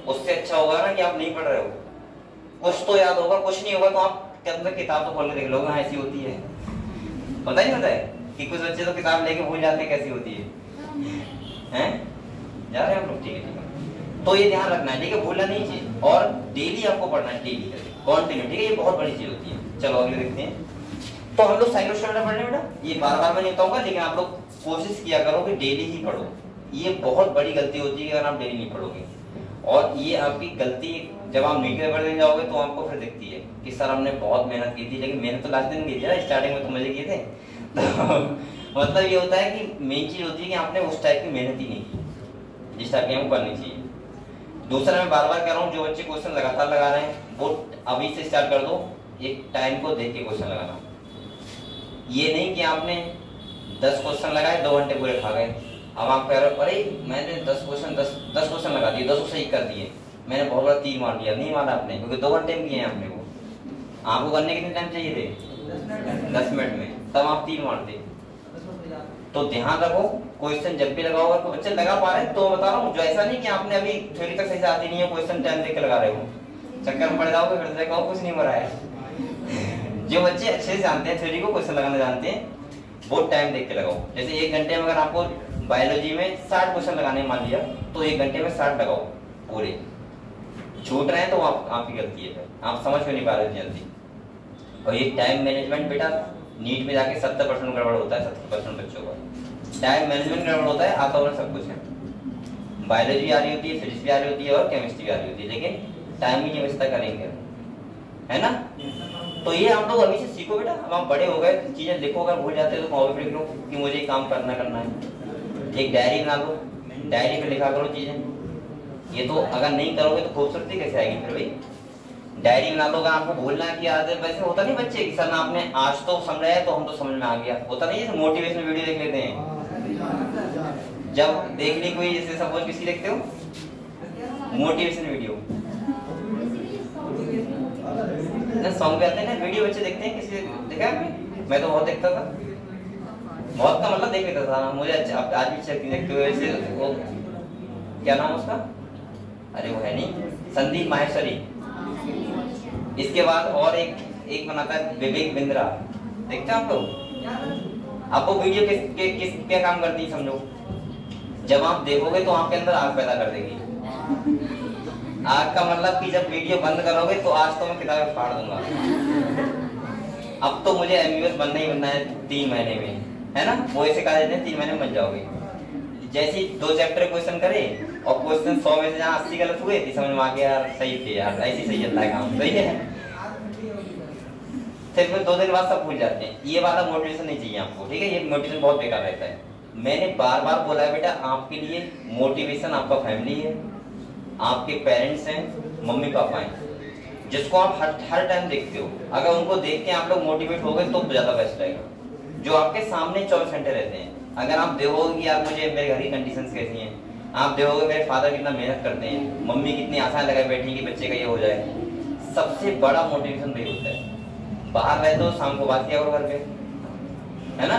उससे अच्छा होगा ना कि आप नहीं पढ़ रहे हो, कुछ तो याद होगा। कुछ नहीं होगा तो आप किताब तो खोल के देख लोगे, हाँ ऐसी होती है, पता ही पता है कि कुछ बच्चे तो किताब लेके भूल जाते हैं कैसी होती है जा रहे हैं हम लोग, ठीक है ठीक है। तो ये ध्यान रखना है, ठीक है, भूलना नहीं चाहिए, और डेली आपको पढ़ना है, डेली कंटिन्यू, ठीक है, ये बहुत बड़ी चीज होती है। चलो आगे देखते हैं। तो हम लोग साइक्लो स्टैंडर्ड पढ़ रहे हैं बेटा, ये बार-बार मैं नहीं बताऊंगा, लेकिन आप लोग कोशिश किया करो कि डेली ही पढ़ो। ये बहुत बड़ी गलती होती है अगर आप डेली नहीं पढ़ोगे, और ये आपकी गलती जब आप नीट पेपर देने जाओगे तो आपको फिर दिखती है कि सर हमने बहुत मेहनत की थी, लेकिन मेहनत तो लास्ट दिन की थी ना, स्टार्टिंग में तो मजे किए थे। तो मतलब ये होता है कि मेन चीज होती है कि आपने उस टाइप की मेहनत ही नहीं की जिस टाइप की हमको करनी चाहिए। दूसरा मैं बार-बार कह रहा हूँ, जो बच्चे क्वेश्चन लगातार लगा रहे हैं वो अभी से स्टार्ट कर दो, एक टाइम को देख के क्वेश्चन लगाना। ये नहीं कि आपने 10 क्वेश्चन लगाए 2 घंटे पूरे खा गए, अब आप कह रहे हो अरे मैंने 10 क्वेश्चन लगा दिए, 10 सही कर दिए, मैंने बहुत बड़ा तीर मार दिया। नहीं मारा आपने, क्योंकि 2 घंटे में किए हैं आपने। वो आपको करने कितने टाइम चाहिए थे? 10 मिनट में, तब आप तीर मारते। तो ध्यान रखो, क्वेश्चन जब भी लगाओगे तो बच्चे लगा पा रहे हैं तो बता रहा हूँ, जो ऐसा नहीं कि आपने अभी थ्योरी तक सही से आती नहीं है, क्वेश्चन टाइम देख के लगा रहे हो, चक्कर में पड़ जाओगे फिर देखो कुछ नहीं हो रहा है। जो बच्चे अच्छे से जानते हैं थ्योरी को, क्वेश्चन लगाना जानते हैं, वो टाइम देख के लगाओ। जैसे 1 घंटे में अगर आपको बायोलॉजी में 60 क्वेश्चन लगाने मान लिया तो 1 घंटे में 60 लगाओ पूरे। छूट रहे हैं तो आपकी गलती है, आप समझ क्यों नहीं पा रहे जल्दी। और ये टाइम मैनेजमेंट बेटा नीट में जाके 70% गड़बड़ होता है, 70% बच्चों का टाइम मैनेजमेंट गड़बड़ होता है। आता होगा सब कुछ है, बायोलॉजी आ रही होती है, फिजिक्स भी आ रही होती है और केमिस्ट्री भी आ रही होती है, लेकिन टाइम ही नहीं बचता, करेंगे है ना। तो ये आप लोग अभी से सीखो बेटा। अब आप बड़े हो गए, चीजें लिखो, अगर भूल जाते हो तो कॉपी पे लिख लो कि मुझे ये काम करना है। एक डायरी बना लो, डायरी पे लिखा करो चीजें। ये तो अगर नहीं करोगे तो खूबसूरती कैसे आएगी फिर भाई। डायरी बना लो, अगर आपको भूलना की आदत, वैसे होता नहीं बच्चे कि सर ना आपने आज तो समझाया है तो हम तो समझ में आ गया, होता नहीं है। मोटिवेशनल वीडियो देख लेते हैं, जब देख ली कोई, जैसे सपोज किसकी देखते हो मोटिवेशनल वीडियो, सॉन्ग पे आते हैं ना वीडियो, बच्चे देखते हैं, किसी देखा आपने? मैं तो बहुत देखता था, बहुत का मतलब देख लेता था मुझे। अच्छा आज भी चलती देखते हुए ऐसे, वो क्या नाम उसका, अरे वो है नहीं, संदीप माहेश्वरी। इसके बाद और एक बनाता है विवेक बिंद्रा, देखते हैं आप लोग। आपको वीडियो किस क्या काम करती है समझो, जब आप देखोगे तो आपके अंदर आग पैदा कर देगी। आग का मतलब कि जब वीडियो बंद करोगे तो आज तो मैं किताबें फाड़ दूंगा। अब तो मुझे एमबीबीएस बनना ही बनना है 3 महीने में, है ना। वो ऐसे कहा देते हैं 3 महीने में बन जाओगे। जैसे 2 चैप्टर क्वेश्चन करे और क्वेश्चन 100 में से जहाँ 80 गलत हुए तो समझ में आ गया यार सही थे यार, ऐसे सही चलता है काम, सही है। फिर 2 दिन बाद सब भूल जाते हैं। ये वाला मोटिवेशन नहीं चाहिए आपको, ठीक है। ये मोटिवेशन बहुत बेकार रहता है। मैंने बार बार बोला है बेटा, आपके लिए मोटिवेशन आपका फैमिली है, आपके पेरेंट्स हैं, मम्मी पापा हैं, जिसको आप हर टाइम देखते हो। अगर उनको देख के आप लोग मोटिवेट हो गए तो ज्यादा बेस्ट रहेगा। जो आपके सामने 24 घंटे रहते हैं, अगर आप देखोगे कि यार मुझे मेरे घर की कंडीशंस कैसी हैं, आप देखोगे मेरे फादर कितना मेहनत करते हैं, मम्मी कितनी आसान लगाए बैठी कि बच्चे का ये हो जाए, सबसे बड़ा मोटिवेशन वही होता है। बाहर रहते हो शाम को बात किया करो घर पे, है ना,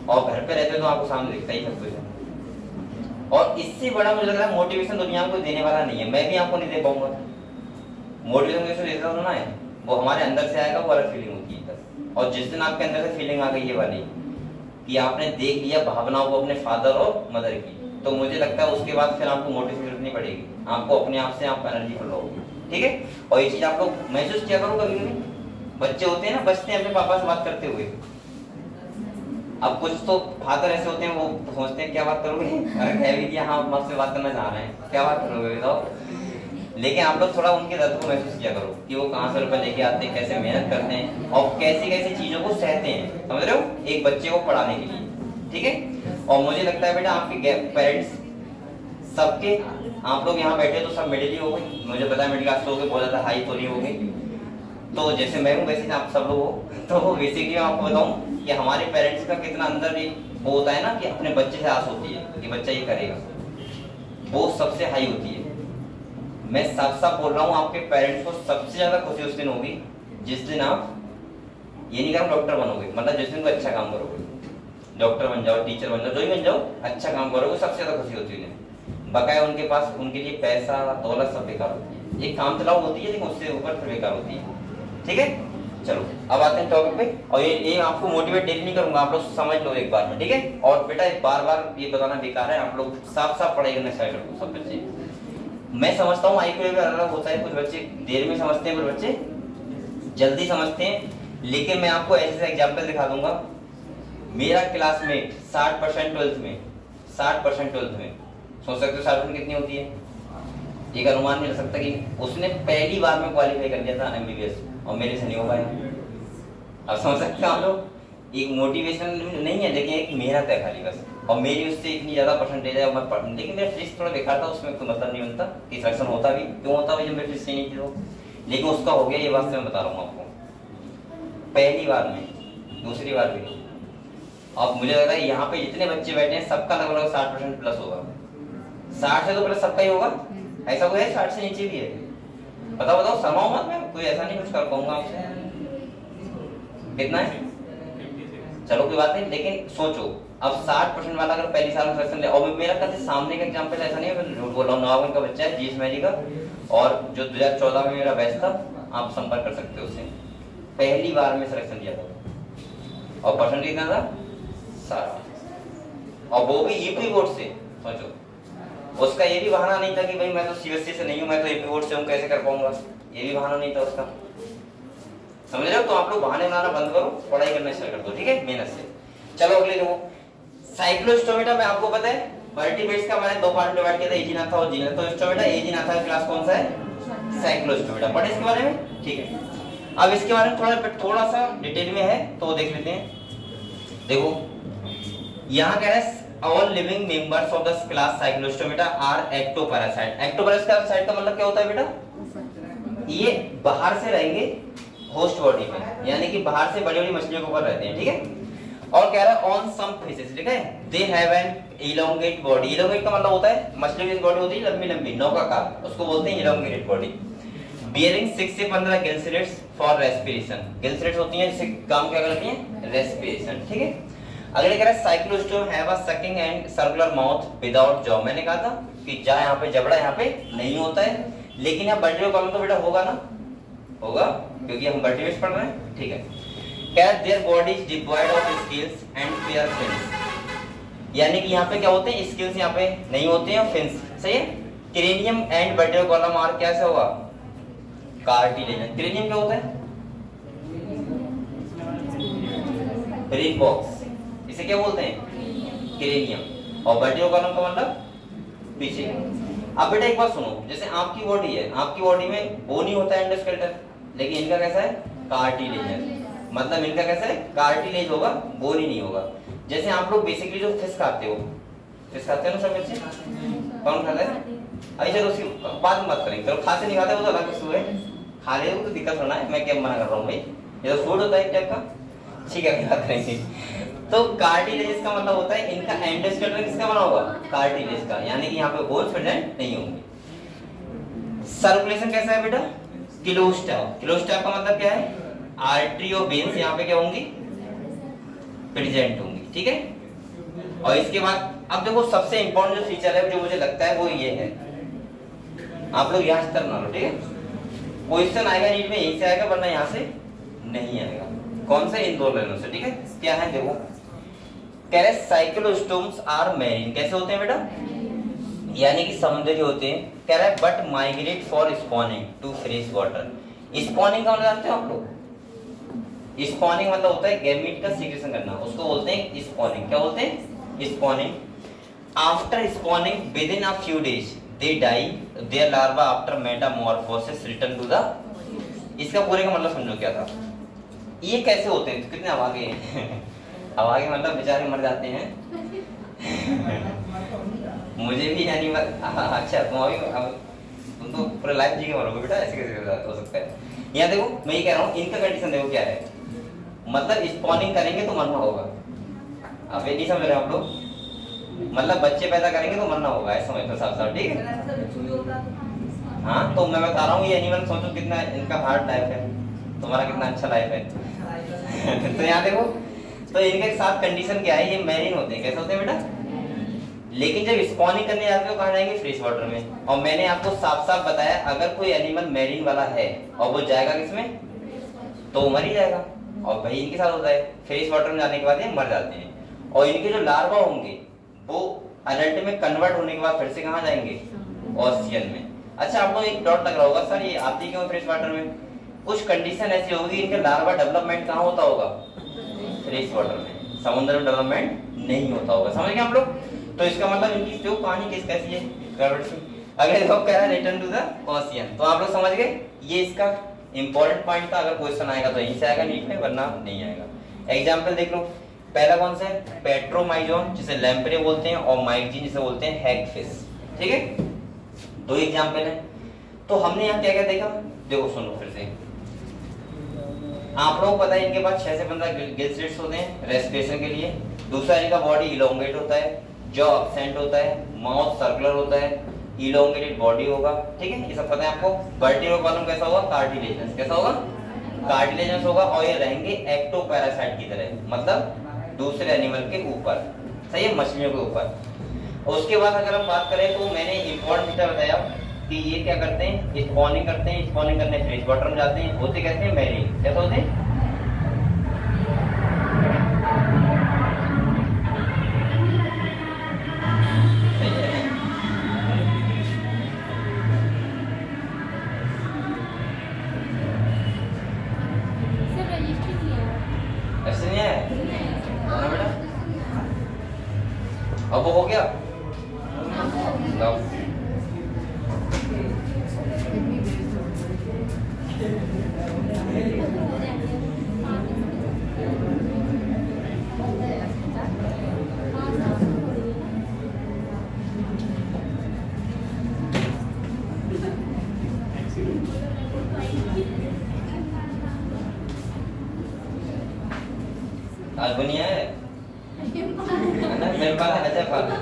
और घर पे रहते हो तो आपको सामने दिखता ही सब कुछ है। और इससे बड़ा मुझे लग रहा है मोटिवेशन दुनिया में कोई देने वाला नहीं है, मैं भी आपको नहीं दे पाऊंगा। मोटिवेशन जैसे देता हूं ना है, वो हमारे अंदर से आएगा, वो अलग फीलिंग होती है। और जिस दिन आपके अंदर से फीलिंग आ गई ये वाली कि आपने देख लिया भावनाओं को अपने फादर और मदर की, तो मुझे लगता है उसके बाद फिर आपको मोटिवेशन जरूरत नहीं पड़ेगी, आपको अपने आप से आप एनर्जी फुल होगी, ठीक है। और ये चीज आप लोग महसूस किया करो। कभी कभी बच्चे होते हैं ना, बचते हैं अपने पापा से बात करते हुए। अब कुछ तो फादर ऐसे होते हैं, वो सोचते हैं क्या बात करोगे, कह भी दिया हाँ आपसे बात करना चाह रहे हैं, क्या बात करोगे बताओ। लेकिन आप लोग थोड़ा उनके दर्द को महसूस किया करो कि वो कहाँ से रुपए लेके आते हैं, कैसे मेहनत करते हैं और कैसी कैसी चीजों को सहते हैं, समझ रहे हो, एक बच्चे को पढ़ाने के लिए, ठीक है। और मुझे लगता है बेटा आपके पेरेंट्स सबके, आप लोग यहाँ बैठे तो सब मिडिल ही हो गए, मुझे पता है मिडिल क्लास लोग बहुत ज्यादा हाई तो नहीं हो गए, तो जैसे मैं हूँ वैसे आप सब लोग हो। तो बेसिकली मैं आपको बताऊँ कि हमारे पेरेंट्स का कितना अंदर वो होता है ना कि अपने बच्चे से आस होती है कि बच्चा ये करेगा, वो सबसे हाई होती है। मैं साफ साफ बोल रहा हूँ, आपके पेरेंट्स को सबसे ज्यादा खुशी उस दिन होगी जिस दिन आप, ये नहीं करो डॉक्टर बनोगे, मतलब जिस दिन कोई अच्छा काम करोगे, डॉक्टर बन जाओ, टीचर बन जाओ, जो भी बन जाओ, अच्छा काम करोगे, सबसे ज्यादा खुशी होती है। बकाया उनके पास उनके लिए पैसा दौलत सब बेकार होती है, एक काम चलाओ होती है लेकिन उससे ऊपर फिर बेकार होती है, ठीक है। चलो अब आते हैं टॉपिक पे। और ये आपको मोटिवेट डेली नहीं करूंगा, आप लोग समझ लो एक बार में, ठीक है। और बेटा बार बार ये बताना बेकार है, आप लोग साफ साफ पढ़ाई करना स्टार्ट करो सब बच्चे। मैं समझता हूँ IQ लेवल अलग होता है, कुछ बच्चे देर में समझते हैं, कुछ बच्चे जल्दी समझते हैं। लेकिन मैं आपको ऐसे एग्जाम्पल दिखा दूंगा। मेरा क्लासमेट 60% 12th में, 60% 12th में, सोच सकते हो 60% कितनी होती है, एक अनुमान मिल सकता कि उसने पहली बार में क्वालिफाई कर लिया था MBBS और मेरे से नहीं हो पाया। अब समझ सकते हो आप लोग, एक मोटिवेशन नहीं है लेकिन एक मेहनत है खाली बस। और मेरी उससे इतनी ज्यादा परसेंटेज है, मैं पढ़, लेकिन मेरा फिजिक्स थोड़ा बेकार था, उसमें कोई मतलब नहीं होता कि सिलेक्शन होता भी क्यों होता भाई जब मेरी फिजिक्स नहीं थी तो, लेकिन उसका हो गया। ये बात मैं बता रहा हूँ आपको, पहली बार में, दूसरी बार भी। अब मुझे लग रहा है यहाँ पे जितने बच्चे बैठे हैं सबका लगभग 60% प्लस होगा, 60 से तो प्लस सबका ही होगा। ऐसा कोई है 60 से नीचे भी है? बताओ शर्माओ मत, मैं कोई ऐसा नहीं कुछ कर पाऊंगा आपसे। कितना है? चलो कोई बात नहीं, लेकिन सोचो अब 60% वाला अगर पहली साल में सिलेक्शन ले, और मेरा कभी सामने का एग्जांपल ऐसा नहीं है, मैं झूठ बोल रहा हूँ, नवागन का बच्चा है जीएस मैरी का, और जो 2014 में मेरा बैच था, आप संपर्क कर सकते हो उससे, पहली बार में सिलेक्शन दिया था और परसेंटेज कितना था 60, और वो भी यूपी बोर्ड से। सोचो, उसका ये भी बहाना नहीं था कि भाई मैं तो सीबीएसई से नहीं हूँ, मैं तो यूपी बोर्ड से हूँ, कैसे कर पाऊंगा, ये भी बहाना नहीं था उसका। समझ रहे हो? तो आप लोग बहाने बनाना बंद करो, पढ़ाई करना स्टार्ट कर दो, ठीक है, मेहनत से। चलो अगले देखो, साइक्लोस्टोमेटा में आपको पता है वर्टिब्रेट्स का मैंने 2 पार्ट में डिवाइड किया था, एजिनाथा और जीनाथोस्टोमेटा। एजिनाथा का क्लास कौन सा है? साइक्लोस्टोमेटा। पढ़े इसके बारे में? ठीक है, अब इसके बारे में थोड़ा सा डिटेल में है तो देख लेते हैं। देखो यहाँ कह रहा है all living members of the class Cyclostomata are ectoparasite. Ectoparasite का मतलब क्या होता है बेटा? ये बाहर से रहेंगे होस्ट बॉडी में, यानी कि बाहर से बड़ी बड़ी मछलियों के ऊपर रहते हैं, ठीक है। और कह रहा है ऑन सम फिशेस, ठीक है, they have an elongate body. Elongate का मतलब होता है मछली की बॉडी होती है लंबी लंबी नौकाकार, उसको बोलते हैं इलोंगेटेड बॉडी। बियरिंग 6 से 15 gill slits for respiration. Gill slits होती हैं जिससे काम क्या करती हैं? रेस्पिरेशन, ठीक है। अगले कह रहा है cyclostome have a sucking and circular mouth without jaw. मैंने कहा था कि जा यहाँ पे जबड़ा यहाँ पे नहीं होता है, लेकिन यहाँ वर्टिब्रल कॉलम तो बेटा होगा ना, होगा, क्योंकि हम वर्टिब्रेट्स पढ़ रहे हैं, ठीक है। क्या their body is devoid of scales and pair fins, यानी कि यहाँ पे क्या होते हैं? स्केल्स यहाँ पे नहीं होते हैं और फिन्स, सही है। Cranium and vertebral column are कैसे होगा? कार्टिलेजन। क्रेनियम क्या होता है? ब्रेन बॉक्स, इसे क्या बोलते हैं? क्रेनियम। और वर्टिब्रल कॉलम का मतलब पीछे। अब बेटा एक बात सुनो, जैसे आपकी बॉडी है, आपकी बॉडी में बोन होता है एंडोस्केलेटन, लेकिन इनका कैसा है? कार्टिलेजन। मतलब इनका कैसा है? कार्टिलेज होगा, बोन ही नहीं होगा। जैसे आप लोग बेसिकली जो फिश खाते हो, फिश खाते हो ना सब बच्चे? कौन खाता है? अभी चलो उसकी बात मत करेंगे, चलो खाते नहीं खाते वो तो अलग किस्म है, खा ले तो दिक्कत होना है, मैं क्या मना कर रहा हूँ भाई, ये तो फूड होता है एक टाइप का, ठीक है, क्या करेंगे। तो कार्टिलेज का मतलब होता है इनका एंडोस्केलेटन किसका बना होगा? कार्टिलेज का, यानी कि यहाँ पे बोन्स प्रेजेंट नहीं होंगे। सर्कुलेशन कैसा है बेटा? क्लोस्टॉक। क्लोस्टॉक का मतलब क्या है? आर्टरी और वेन्स यहाँ पे क्या होंगी? प्रेजेंट होंगी, ठीक है। और इसके बाद अब देखो सबसे इंपॉर्टेंट जो फीचर है जो मुझे लगता है वो ये है, आप लोग यहाँ से बना लो, ठीक है। क्वेश्चन आएगा नीट में यहीं से आएगा, वरना यहाँ से नहीं आएगा। कौन से? इन दो लाइनों से, ठीक है। क्या है देखो, कह रहे साइक्लोस्टोम्स आर मैरीन। कैसे होते हैं बेटा? यानी कि समुद्री होते हैं। कह रहा है but migrate for spawning to fresh water. Spawning का मतलब जानते हो आप लोग? स्पॉनिंग मतलब होता है गैमीट का सीक्रेशन करना, उसको बोलते हैं स्पॉनिंग। क्या बोलते हैं? Spawning. After spawning within a few days they die their larva after metamorphosis return to the. इसका पूरे का मतलब समझो क्या था? ये कैसे होते हैं? कितने अभागे हैं अभागे मतलब बेचारे मर जाते हैं मुझे भी यानी अच्छा तुम तो पूरा लाइफ जी के मरोगे बेटा, ऐसे कैसे हो सकता है? यहाँ देखो मैं ये कह रहा हूँ, इनका कंडीशन देखो क्या है, मतलब स्पॉनिंग करेंगे तो मरना होगा। अब ये नहीं समझ रहे आप लोग? मतलब बच्चे पैदा करेंगे तो मरना होगा, ऐसा समझ लो साफ साफ, ठीक है। हाँ तो मैं बता रहा हूँ ये एनिमल, सोचो कितना इनका हार्ड लाइफ है, तुम्हारा कितना अच्छा लाइफ है तो यहाँ देखो, तो इनके साथ कंडीशन क्या है? ये मैरीन होते हैं। कैसे होते हैं बेटा? लेकिन जब स्पॉनिंग करने जाते हो कहाँ जाएंगे? फ्रेश वाटर में। और मैंने आपको साफ साफ बताया अगर कोई एनिमल मैरीन वाला है और वो जाएगा किसमें? तो मर ही जाएगा। और भाई इनके साथ होता है फ्रेश वाटर में जाने के बाद ये मर जाते हैं। और इनके जो लार्वा होंगे वो अडल्ट में कन्वर्ट होने के बाद फिर से कहाँ जाएंगे? ओशियन में। अच्छा आप लोग एक डॉट लग रहा होगा, सर ये आती क्यों फ्रेश वाटर में? कुछ कंडीशन ऐसी होगी, इनके लार्वा डेवलपमेंट कहाँ होता होगा? फ्रेश वाटर में। समुद्र में डेवलपमेंट नहीं होता होगा। समझ गए आप लोग? तो इसका मतलब इनकी जो कहानी किस कैसी है? गड़बड़ सी। अगले लोग कह रहा है रिटर्न टू द ओशियन। तो आप लोग समझ गए, ये इसका इंपॉर्टेंट पॉइंट था। अगर क्वेश्चन आएगा तो यहीं से आएगा नीट में, वरना नहीं आएगा। एग्जाम्पल देख लो, पहला कौन सा है? पेट्रोमाइजोन जिसे लैम्प्रे बोलते हैं, और माइक्जीन जिसे बोलते हैं हैगफिश, ठीक है। दो एग्जाम्पल है। तो हमने यहाँ क्या क्या देखा? देखो सुनो फिर से, आप लोगों को पता है इनके पास 6 से 15 गिल स्लिट्स होते हैं रेस्पिरेशन के लिए। दूसरा इनका बॉडी इलोंगेट होता है, जॉ एब्सेंट होता है, माउथ सर्कुलर होता है, इलोंगेटेड बॉडी होगा, ठीक है, ये सब पता है आपको। वर्टिब्रल कॉलम कैसा होगा? कार्टिलेजनस। कैसा होगा? कार्टिलेजनस होगा। और ये रहेंगे एक्टोपैरासाइट की तरह, मतलब दूसरे एनिमल के ऊपर, सही है, मछलियों के ऊपर। और उसके बाद अगर हम बात करें तो मैंने इम्पोर्टेंट फीचर बताया कि ये क्या करते हैं, स्पॉनिंग करते हैं, स्पॉनिंग करने फ्रेश वाटर में जाते हैं, होते कहते हैं मैरिन। कैसे होते हैं? ऐसे नहीं है ना बेटा? अब वो हो गया। आज बनिया है ना, मेरे पास है पाल हैं,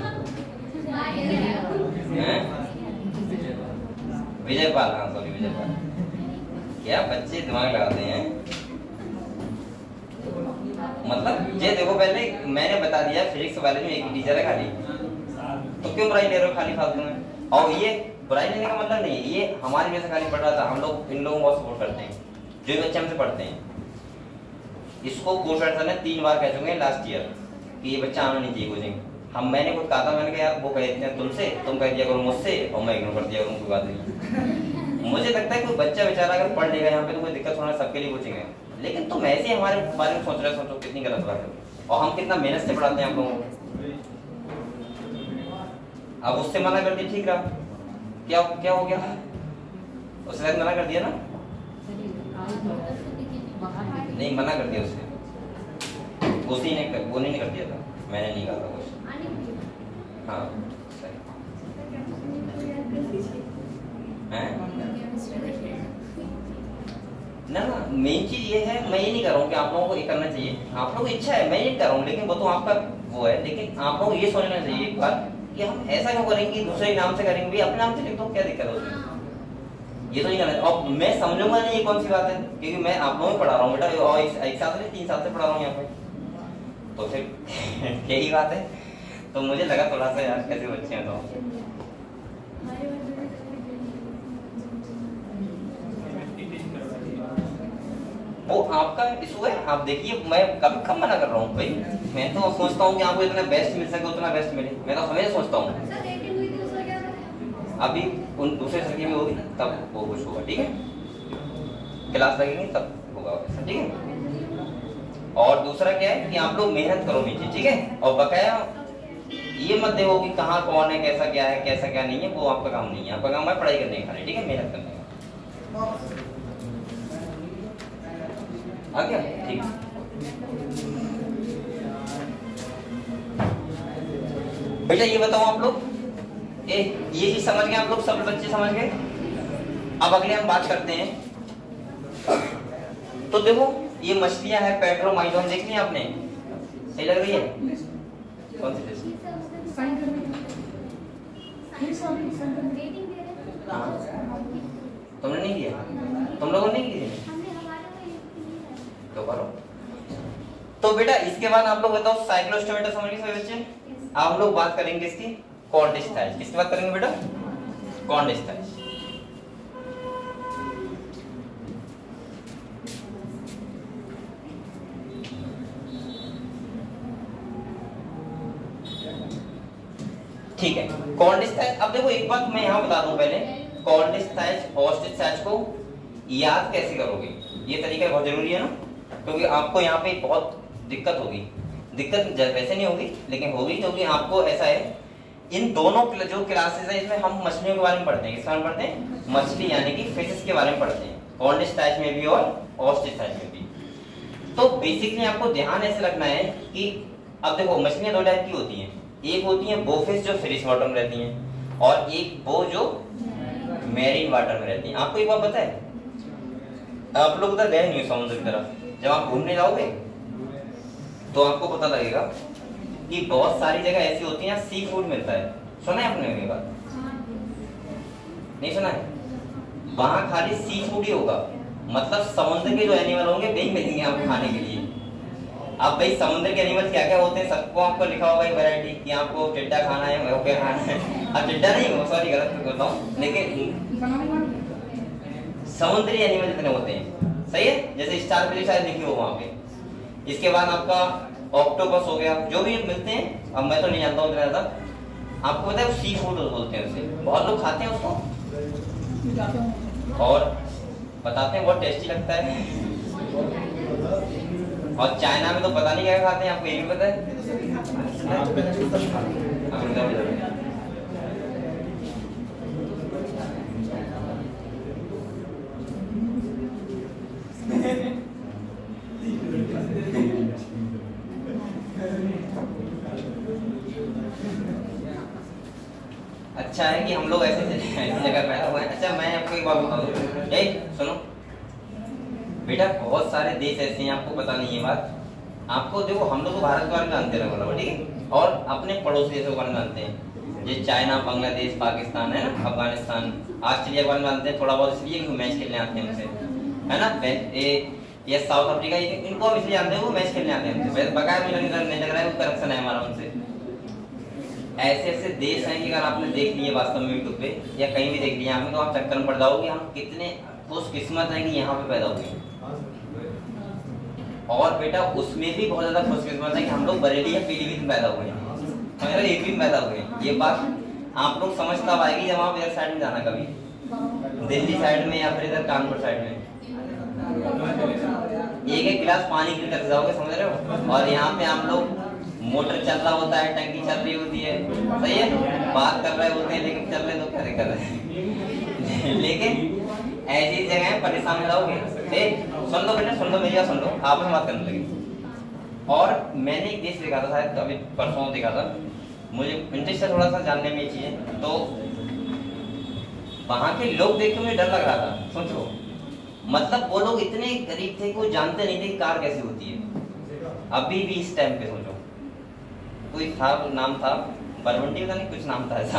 विजय पाल, हाँ सॉरी विजय पाल। क्या बच्चे दिमाग लगाते हैं। मतलब ये देखो, पहले मैंने बता दिया फिजिक्स वाले में एक ही टीचर है खाली, तो क्यों बुराई ले रहे हो खाली फालतू में। और ये बुराई लेने का मतलब नहीं है, ये हमारी वजह से खाली पढ़ रहा था। हम लोग इन लोगों को बहुत सपोर्ट करते हैं जो भी बच्चे हमसे पढ़ते हैं। इसको कोच सर ने 3 बार कह चुके हैं लास्ट ईयर कि ये बच्चा आना नहीं चाहिए कोचिंग। मैंने खुद कहा था, मैंने कहा यार वो कह देते हैं तुमसे, तुम कह दिया करो मुझसे, और मैं इग्नोर कर दिया करूँ, कोई बात नहीं। मुझे लगता है कोई बच्चा बेचारा अगर पढ़ लेगा यहाँ पे तो कोई दिक्कत होना, सबके लिए कोचिंग है। लेकिन तुम ऐसे ही हमारे बारे में सोच रहे, सोचो कितनी गलत बात है। और हम कितना मेहनत से पढ़ाते हैं आप लोगों को। अब उससे मना कर दिया, ठीक रहा, क्या क्या हो गया? उससे शायद मना कर दिया ना? नहीं, मना कर दिया उसने, उसी ने वो नहीं कर दिया था, मैंने नहीं कहा था कुछ। हाँ ना, मेन चीज ये है, मैं ये नहीं कर रहा हूँ कि आप लोगों को ये करना चाहिए, आप लोगों को इच्छा है, मैं ये कर रहा हूँ, लेकिन वो तो आपका वो है। लेकिन आप लोगों को ये सोचना चाहिए एक बार कि हम ऐसा क्यों करेंगे, दूसरे नाम से करेंगे, अपने नाम से लिख दो, क्या दिक्कत है उसमें? ये तो नहीं करना। और मैं समझूंगा नहीं ये कौन सी बात है, क्योंकि मैं आप लोगों को पढ़ा रहा हूँ बेटा, और एक साल से 3 साल से पढ़ा रहा हूँ यहाँ पे, तो फिर यही बात है। तो मुझे लगा थोड़ा सा यार कैसे बच्चे हैं तो वो आपका इशू है। आप देखिए, मैं कभी कम मना कर रहा हूँ भाई, मैं तो सोचता हूँ कि आपको इतना बेस्ट मिल सके उतना बेस्ट मिले, मैं तो हमेशा सोचता हूँ। अभी उन दूसरे सर्किट में होगी तब वो कुछ होगा, ठीक है, क्लास लगेंगे तब होगा वैसा, ठीक है। और दूसरा क्या है कि आप लोग मेहनत करो नीचे, ठीक है। और बकाया ये मत देखो कि कहाँ कौन है, कैसा क्या है, कैसा क्या नहीं है, वो आपका काम नहीं है। आपका काम है पढ़ाई करने का खाली, ठीक है, मेहनत करने का। आ गया? ठीक। बेटा ये बताओ आप लोग, ये चीज समझ गए आप लोग, सब बच्चे समझ गए? अब अगले हम बात करते हैं। तो देखो ये मछलियां है, पेट्रोमाइजोन देख ली आपने, सही लग रही है? कौन सी टेस्ट? तुमने नहीं किया? तुम लोगों ने नहीं किया? तो करो। तो बेटा इसके बाद आप लोग बताओ, साइक्लोस्टोमेटर समझ गए सभी बच्चे? आप लोग बात करेंगे इसकी कॉर्डिस्टाइज। किसकी बात करेंगे बेटा? कॉर्डिस्टाइज। ठीक है, कॉर्डिस्टाइज। अब देखो एक बात मैं यहाँ बता दूं पहले, कॉर्डिस्टाइज ऑस्टिसाइज को याद कैसे करोगे, ये तरीका बहुत जरूरी है ना, क्योंकि आपको यहाँ पे बहुत दिक्कत होगी। दिक्कत वैसे नहीं होगी लेकिन होगी, क्योंकि आपको ऐसा है, इन दोनों जो क्लासेस है इसमें हम मछलियों के बारे में पढ़ते हैं। किस बारे में पढ़ते हैं? मछली यानी कि फिशेस के बारे में पढ़ते हैं, कॉर्डिस्टाइज में भी और ऑस्टिसाइज में भी। तो बेसिकली आपको ध्यान ऐसे रखना है कि अब देखो मछलियां 2 टाइप की होती हैं, एक होती है बोफिश जो फ्रेश वाटर में रहती हैं, और एक वो जो मैरीन वाटर में रहती हैं। आपको एक बात पता है, आप लोग उधर गए नहीं समुद्र की तरफ, जब आप घूमने जाओगे तो आपको पता लगेगा कि बहुत सारी जगह ऐसी होती हैं सी फूड मिलता है। सुना है आपने ये बात? नहीं सुना है? वहां खाली सी फूड ही होगा, मतलब समुद्र के जो एनिमल होंगे वही मिलेंगे आपको खाने के लिए। अब भाई समुद्र के एनिमल क्या क्या होते हैं सबको आपको लिखा होगा वैरायटी कि आपको टिड्डा खाना है, ओके खाना है। अब टिड्डा नहीं हो, सॉरी गलत बोलता हूँ, लेकिन समुद्री एनिमल जितने होते हैं, सही है, जैसे स्टार फिश शायद लिखी हो वहाँ पे। इसके बाद आपका ऑक्टोपस हो गया, जो भी मिलते हैं, अब मैं तो नहीं जानता हूँ इतना ज्यादा। आपको पता है सी फूड बोलते हैं उसे, बहुत लोग खाते हैं उसको और बताते हैं बहुत टेस्टी लगता है। और चाइना में तो पता नहीं क्या खाते हैं, आपको ये भी पता है? अच्छा है कि हम लोग ऐसे जगह पैदा हुए हैं। अच्छा मैं आपको एक बात बताऊं, सुनो बेटा, बहुत सारे देश ऐसे हैं आपको पता नहीं है बात। आपको देखो, हम लोग तो भारत के बारे में जानते हैं, ठीक है, और अपने पड़ोसी देशों के बारे में जानते हैं, जैसे चाइना, बांग्लादेश, पाकिस्तान है ना, अफगानिस्तान, ऑस्ट्रेलिया के बारे में जानते हैं थोड़ा बहुत, इसलिए कि मैच खेलने आते हैं हमसे, है ना, ये साउथ अफ्रीका, इनको हम इसलिए जानते हैं वो मैच खेलने आते हैं हमसे, बकाया मुझे नहीं लग रहा है वो करप्शन है हमारा उनसे। ऐसे ऐसे देश हैं कि अगर आपने देख लिए वास्तव में यूट्यूब पे या कहीं भी देख लिया हमें, तो आप चक्कर में पड़ जाओगे हम कितने खुशकिस्मत हैं कि यहाँ पे पैदा हुए। और बेटा उसमें भी बहुत ज्यादा खुशकिस्मत है कि हम लोग बरेली या पीलीभीत में पैदा हुए हैं, यूपी में पैदा हुए। ये बात आप लोग समझ तब आएगी जब आप इधर साइड में जाना, कभी दिल्ली साइड में या फिर इधर कानपुर साइड में, एक एक गिलास पानी गिर कर जाओगे, समझ रहे हो। और यहाँ पे हम लोग मोटर चल रहा होता है, टंकी चल रही होती है, सही है, बात कर रहे होते हैं, लेकिन चल रहे तो क्या कर रहे हैं। लेकिन ऐसी जगह परेशान हो जाओगे। सुन लो बेटा, सुन लो मेरी बात, सुन लो, आपस में बात करने लगे। और मैंने एक देश देखा था, शायद अभी परसों देखा था, मुझे इंटरेस्ट है थोड़ा सा जानने में ये चीजें, तो वहां के लोग देख के मुझे डर लग रहा था। सोचो, मतलब वो लोग इतने गरीब थे कि वो जानते नहीं थे कार कैसी होती है। अभी भी इस टाइम पे सोचो, कोई था, नाम था बरवंटी, पता नहीं कुछ नाम था ऐसा।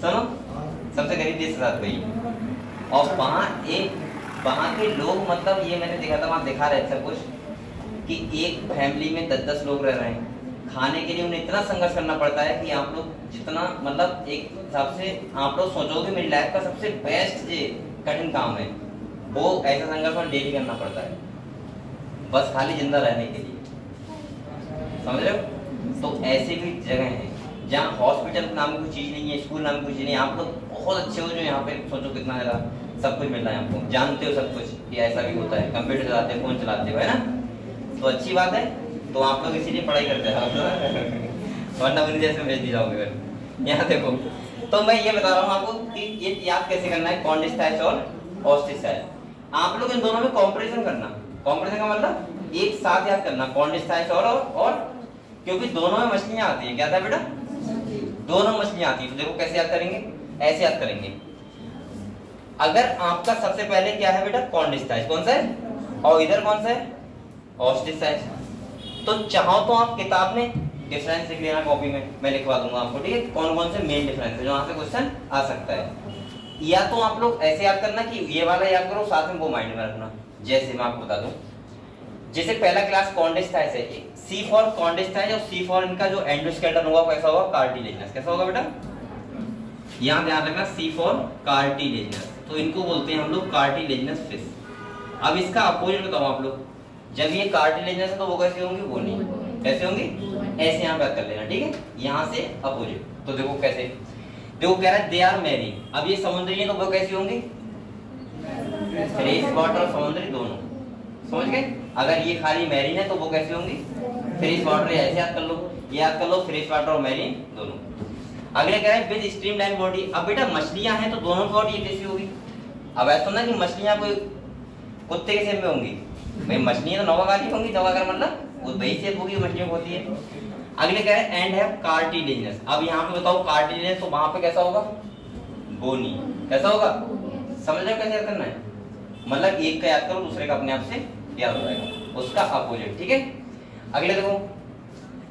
सुनो, सबसे गरीब देश के साथ वही, और वहाँ के लोग, मतलब ये मैंने देखा था, वहाँ दिखा रहे थे कुछ कि एक फैमिली में 10-10 लोग रह रहे हैं, खाने के लिए उन्हें इतना संघर्ष करना पड़ता है कि आप लोग जितना, मतलब एक हिसाब से आप लोग सोचोगे मेरी लाइफ का सबसे बेस्ट जो कठिन काम है, वो ऐसा संघर्ष में डेली करना पड़ता है, बस खाली जिंदा रहने के लिए, समझ रहे हो। तो ऐसे भी जगह हैं जहाँ हॉस्पिटल नाम की कोई चीज नहीं है, स्कूल नाम की कोई चीज नहीं है, आप लोग बहुत अच्छे हो जो यहाँ पे सोचो कितना ज्यादा सब कुछ मिल रहा है आपको, जानते हो सब कुछ कि ऐसा भी होता है, कंप्यूटर चलाते हो, फोन चलाते हो, है ना, तो अच्छी बात है। तो आप लोग इसीलिए पढ़ाई करते हैं, वरना उन्हीं जैसे भेज दी जाओगे। यहाँ देखो, तो मैं ये बता रहा हूँ आपको कि ये याद कैसे करना है, कॉन्डिस्टाइच और ऑस्टिसाइच। आप लोग इन दोनों में कॉम्परिजन करना, कॉम्परिजन का मतलब एक साथ याद करना, कॉन्डिस्टाइच और क्योंकि दोनों में मछलियां आती हैं। क्या था बेटा, दोनों मछलियां आती है। तो देखो कैसे याद करेंगे, ऐसे याद करेंगे। अगर आपका सबसे पहले क्या है बेटा, कॉन्डिस्टाइच, कौन सा है, और इधर कौन सा है, ऑस्टिसाइच। तो चाहो तो आप किताब में डिफरेंस लिख लेना, कॉपी में मैं लिखवा दूंगा आपको, ठीक है, कौन कौन से मेन डिफरेंस है जो यहाँ से क्वेश्चन आ सकता है। या तो आप लोग ऐसे याद करना कि ये वाला याद करो, साथ में वो माइंड में रखना। जैसे मैं आपको बता दूं, जैसे पहला क्लास कॉन्डिस्टाइच है, सी फॉर कॉन्डिस्टाइच और सी फॉर इनका जो एंडोस्केलेटन होगा कैसा होगा, कार्टिलेजिनस। कैसा होगा बेटा, यहाँ ध्यान रखना, सी फॉर कार्टिलेजिनस, तो इनको बोलते हैं हम लोग कार्टिलेजिनस फिश। अब इसका अपोजिट बताओ आप लोग, जब ये कार्टिलेजिनस है तो वो कैसे होंगी, वो नहीं, कैसे होंगी, ऐसे यहाँ बात कर लेना, ठीक है, यहाँ से अपोजिट। तो देखो कैसे, देखो कह रहा है दे आर मैरीन। अब ये समुद्री है तो वो कैसी होंगी, फ्रेश वाटर और समुद्री दोनों, समझ गए। अगर ये खाली मैरीन है तो वो कैसी होंगी, फ्रेश वाटर, ऐसे याद कर लो, ये याद कर लो, फ्रेश वाटर और मैरीन दोनों। अगले कह रहे हैं विद स्ट्रीमलाइन बॉडी। अब बेटा मछलियां हैं तो दोनों की बॉडी कैसी होगी। अब ऐसा ना कि मछलियां कोई कुत्ते के शेप में होंगी, भाई मछलियां तो नौका वाली होंगी, नौका कर मतलब वो वही शेप होगी मछलियों को होती है। अगले कह रहे हैं एंड है कार्टिलेजिनस। अब यहाँ पे बताओ कार्टिलेजिनस, तो वहां पे कैसा होगा, बोनी। कैसा होगा, समझ रहे हो कैसे याद करना है, मतलब एक का याद करो दूसरे का अपने आप से याद हो जाएगा, उसका अपोजिट, ठीक है। अगले देखो,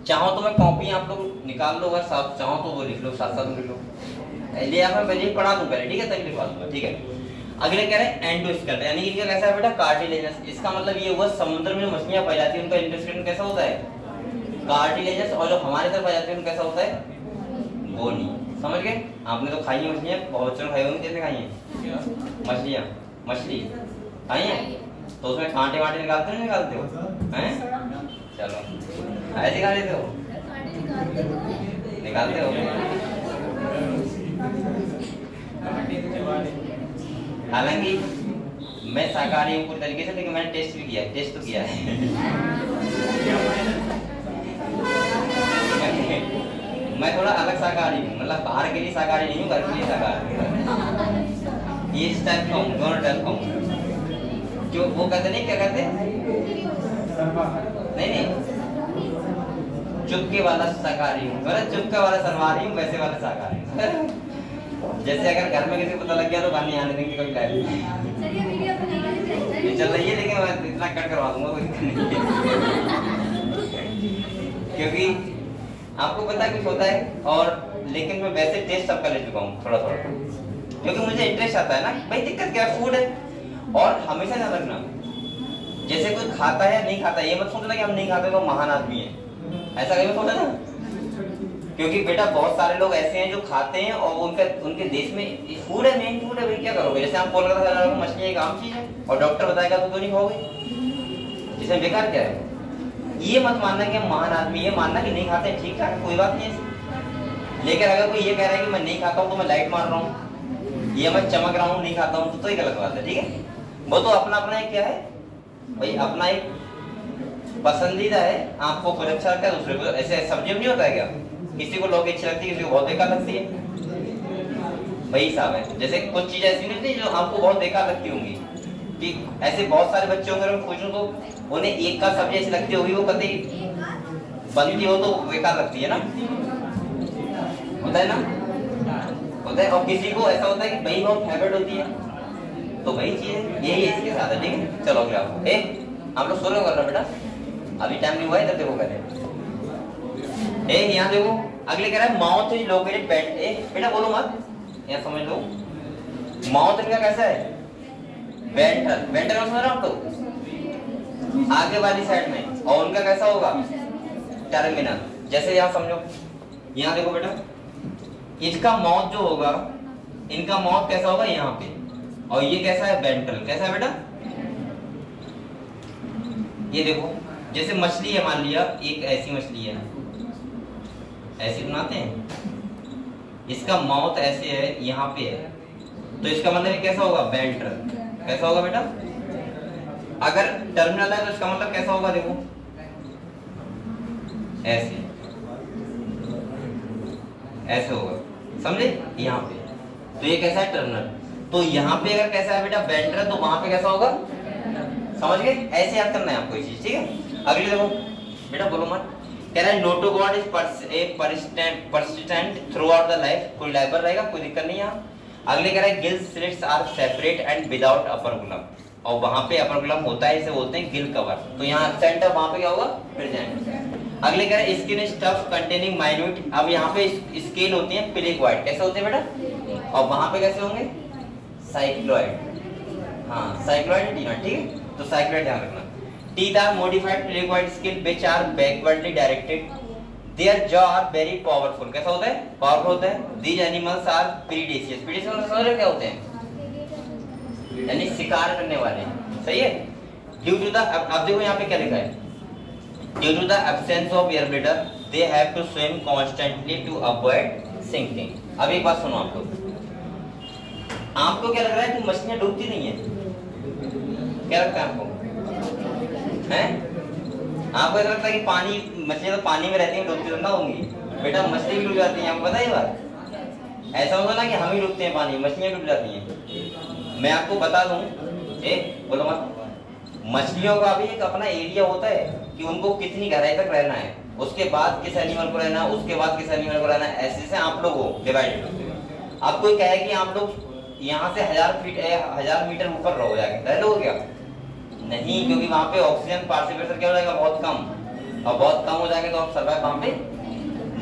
चाहो तो मैं कॉपी आप लोग निकाल लो, अगर साथ चाहो तो वो लिख लो, साथ साथ लिख लो, ले आप मैं पहले पढ़ा दूं पहले, ठीक है, तभी लिखवा दूंगा, ठीक है। अगले कह रहे हैं एंडोस्केलेटन, यानी इनका कैसा है बेटा कार्टिलेजस। इसका मतलब ये हुआ समुद्र में जो मछलियां पाई जाती है उनका एंडोस्केलेटन कैसा होता है कार्टिलेजस, और जो हमारे तरफ पाई जाती है उनका कैसा होता है बोनी। समझ गए? आपने तो खाई है मछलियां, बहुत बच्चों ने खाई होंगी। कैसे खाई हैं मछलियां? मछली खाई है तो उसमें कांटे वाटे निकालते हो नहीं निकालते हो हैं? चलो ऐसे खा लेते हो? निकालते हो? हालांकि मैं शाकाहारी हूँ पूरी तरीके से, लेकिन मैंने टेस्ट भी किया, टेस्ट तो किया है। मैं थोड़ा अलग शाकाहारी हूँ, मतलब बाहर के लिए शाकाहारी नहीं हूँ, घर के लिए शाकाहारी। ये इस टाइप का हूँ, दोनों टाइप का हूँ। जो वो कहते नहीं, क्या कहते नहीं, चुपके वाला शाकाहारी हूँ, मतलब चुपके वाला सर्वाहारी हूँ, वैसे वाला शाकाहारी हूँ। जैसे अगर घर में किसी को पता लग गया तो घर नहीं आने देंगे कभी लाइफ ये चल रही है, लेकिन मैं इतना कट करवा दूंगा, कोई दिक्कत नहीं। क्योंकि आपको पता कुछ होता है, और लेकिन मैं वैसे टेस्ट सबका ले चुका हूँ थोड़ा थोड़ा, क्योंकि मुझे इंटरेस्ट आता है ना। भाई दिक्कत क्या है, फूड है। और हमेशा ध्यान रखना, जैसे कोई खाता है या नहीं खाता, ये मत सोचना कि हम नहीं खाते तो महान आदमी है, ऐसा कभी मत सोचना ना। क्योंकि बेटा बहुत सारे लोग ऐसे हैं जो खाते हैं और उनके देश में फूड है, मेन फूड है, भाई क्या करोगे? जैसे हम कोलकाता में मछली एक आम चीज है और डॉक्टर बताएगा तो नहीं खाओगे, इसमें बेकार क्या है? ये मत मानना कि हम महान आदमी, ये मानना कि नहीं खाते हैं, ठीक है कोई बात नहीं है। लेकिन अगर कोई ये कह रहा है कि मैं नहीं खाता हूँ तो मैं लाइट मार रहा हूँ, ये मैं चमक रहा हूँ नहीं खाता हूँ, तो ही गलत बात है। ठीक है, वो तो अपना अपना एक क्या है भाई, अपना एक पसंदीदा है, आपको कुछ अच्छा लगता है, दूसरे को ऐसे सब्जी नहीं होता है क्या? किसी को लौकी अच्छी लगती है, किसी को बहुत बेकार लगती है, वही हिसाब है। जैसे कुछ चीजें ऐसी नहीं होती जो आपको बहुत बेकार लगती होंगी, कि ऐसे बहुत सारे बच्चे होंगे, मैं पूछूं तो उन्हें एक का सब्जी ऐसी लगती होगी, वो कभी बनती हो तो बेकार लगती है ना, होता है ना, होता है। और किसी को ऐसा होता है कि भाई बहुत फेवरेट होती है, तो वही चीज यही है इसके साथ है। ठीक है, चलो अगला आप लोग सोलो कर रहे हो बेटा, अभी टाइम नहीं हुआ है, तब देखो करें। यहाँ देखो अगले कह रहा है माउथ इज लोकेटेड बेटा बोलो मत, यहाँ समझ लो। माउथ इनका कैसा है वेंट्रल, वेंट्रल समझ रहे हो आप तो आगे वाली साइड में, और उनका कैसा होगा टर्मिनल। जैसे यहाँ समझो, यहाँ देखो बेटा, इसका माउथ जो होगा, इनका माउथ कैसा होगा यहाँ पे, और ये कैसा है वेंट्रल। कैसा है बेटा? ये देखो जैसे मछली है, मान लिया एक ऐसी मछली है, ऐसी बनाते हैं, इसका माउथ ऐसे है, यहाँ पे है, तो इसका मतलब कैसा होगा वेंट्रल। कैसा होगा बेटा? अगर टर्मिनल है तो इसका मतलब कैसा होगा, देखो ऐसे ऐसे होगा, समझे? यहाँ पे तो ये कैसा है टर्मिनल, तो यहाँ पे अगर कैसा है बेटा वेंट्रल, तो वहां पे कैसा होगा, समझ गए? ऐसे याद करना है आपको ये चीज। ठीक है, अगले देखो बेटा बोलो मत, कह रहा है नोटोगॉन is persistent throughout the life, कोई लाइबर रहेगा, कोई दिक्कत नहीं है। अगले कह रहा है gill slits are separate and without operculum, और वहां पे अपर गुलम होता है, इसे बोलते हैं गिल कवर, तो यहाँ सेंटर वहां पे क्या होगा प्रेजेंट। अगले कह रहा है स्किन स्टफ कंटेनिंग माइन्यूट, अब यहाँ पे स्केल होती है प्लेकोइड, कैसे होते हैं बेटा, और वहां पे कैसे होंगे साइक्लोइड। हाँ साइक्लोइड टीना, ठीक है, तो साइक्लोइड ध्यान रखना। Teeth are modified placoid scale which are backwardly directed. Their jaw are very powerful. कैसा होता है? Powerful होता है। These animals are predaceous. Predaceous समझ रहे क्या होते हैं? यानी शिकार करने वाले। सही है? Due to the अब देखो यहाँ पे क्या लिखा है? Due to the absence of air bladder, they have to swim constantly to avoid sinking. अब एक बात सुनो आप लोग। आपको क्या लग रहा है कि मछलियाँ डूबती नहीं है? क्या लगता है आपको? हैं? आपको ऐसा लगता है कि पानी, मछलियाँ तो पानी में रहती हैं, डूबती तो ना होंगी। बेटा मछली भी डूब जाती हैं, आपको पता है ये बात? ऐसा होगा ना कि हम ही डूबते हैं पानी, मछलियाँ डूब जाती हैं। मैं आपको बता दूं, बोलो मत, मछलियों का भी एक अपना एरिया होता है कि उनको कितनी गहराई तक रहना है, उसके बाद किस एनिमल को रहना है, उसके बाद किस एनिमल को रहना है, ऐसे से आप लोग हो डिवाइड। अब कोई कहे कि आप लोग यहाँ से 1000 मीटर ऊपर रहो, जाके रह लोगे क्या? नहीं, क्योंकि वहां पे ऑक्सीजन पार्टिसिपेशन क्या हो जाएगा, बहुत कम, और बहुत कम हो जाएगा तो आप सर्वाइव वहां पे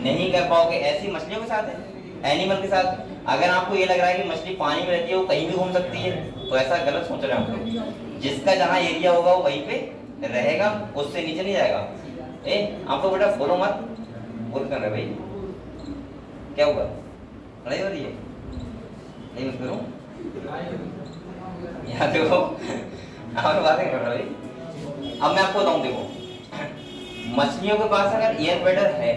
नहीं कर पाओगे। ऐसी मछलियों के साथ है, एनिमल के साथ। अगर आपको ये लग रहा है कि मछली पानी में रहती है वो कहीं भी घूम सकती है, तो ऐसा गलत सोच रहे हैं आप लोग। जिसका जहाँ एरिया होगा वो वहीं पे रहेगा, उससे नीचे नहीं जाएगा। आप लोग बेटा बोलो मत, बोल कर रहे भाई, क्या होगा? लड़ाई हो रही है? नहीं मत करो, यहाँ देखो और बातें कर रहे भाई। अब मैं आपको बताऊं, देखो मछलियों के पास अगर एयर ब्लैडर है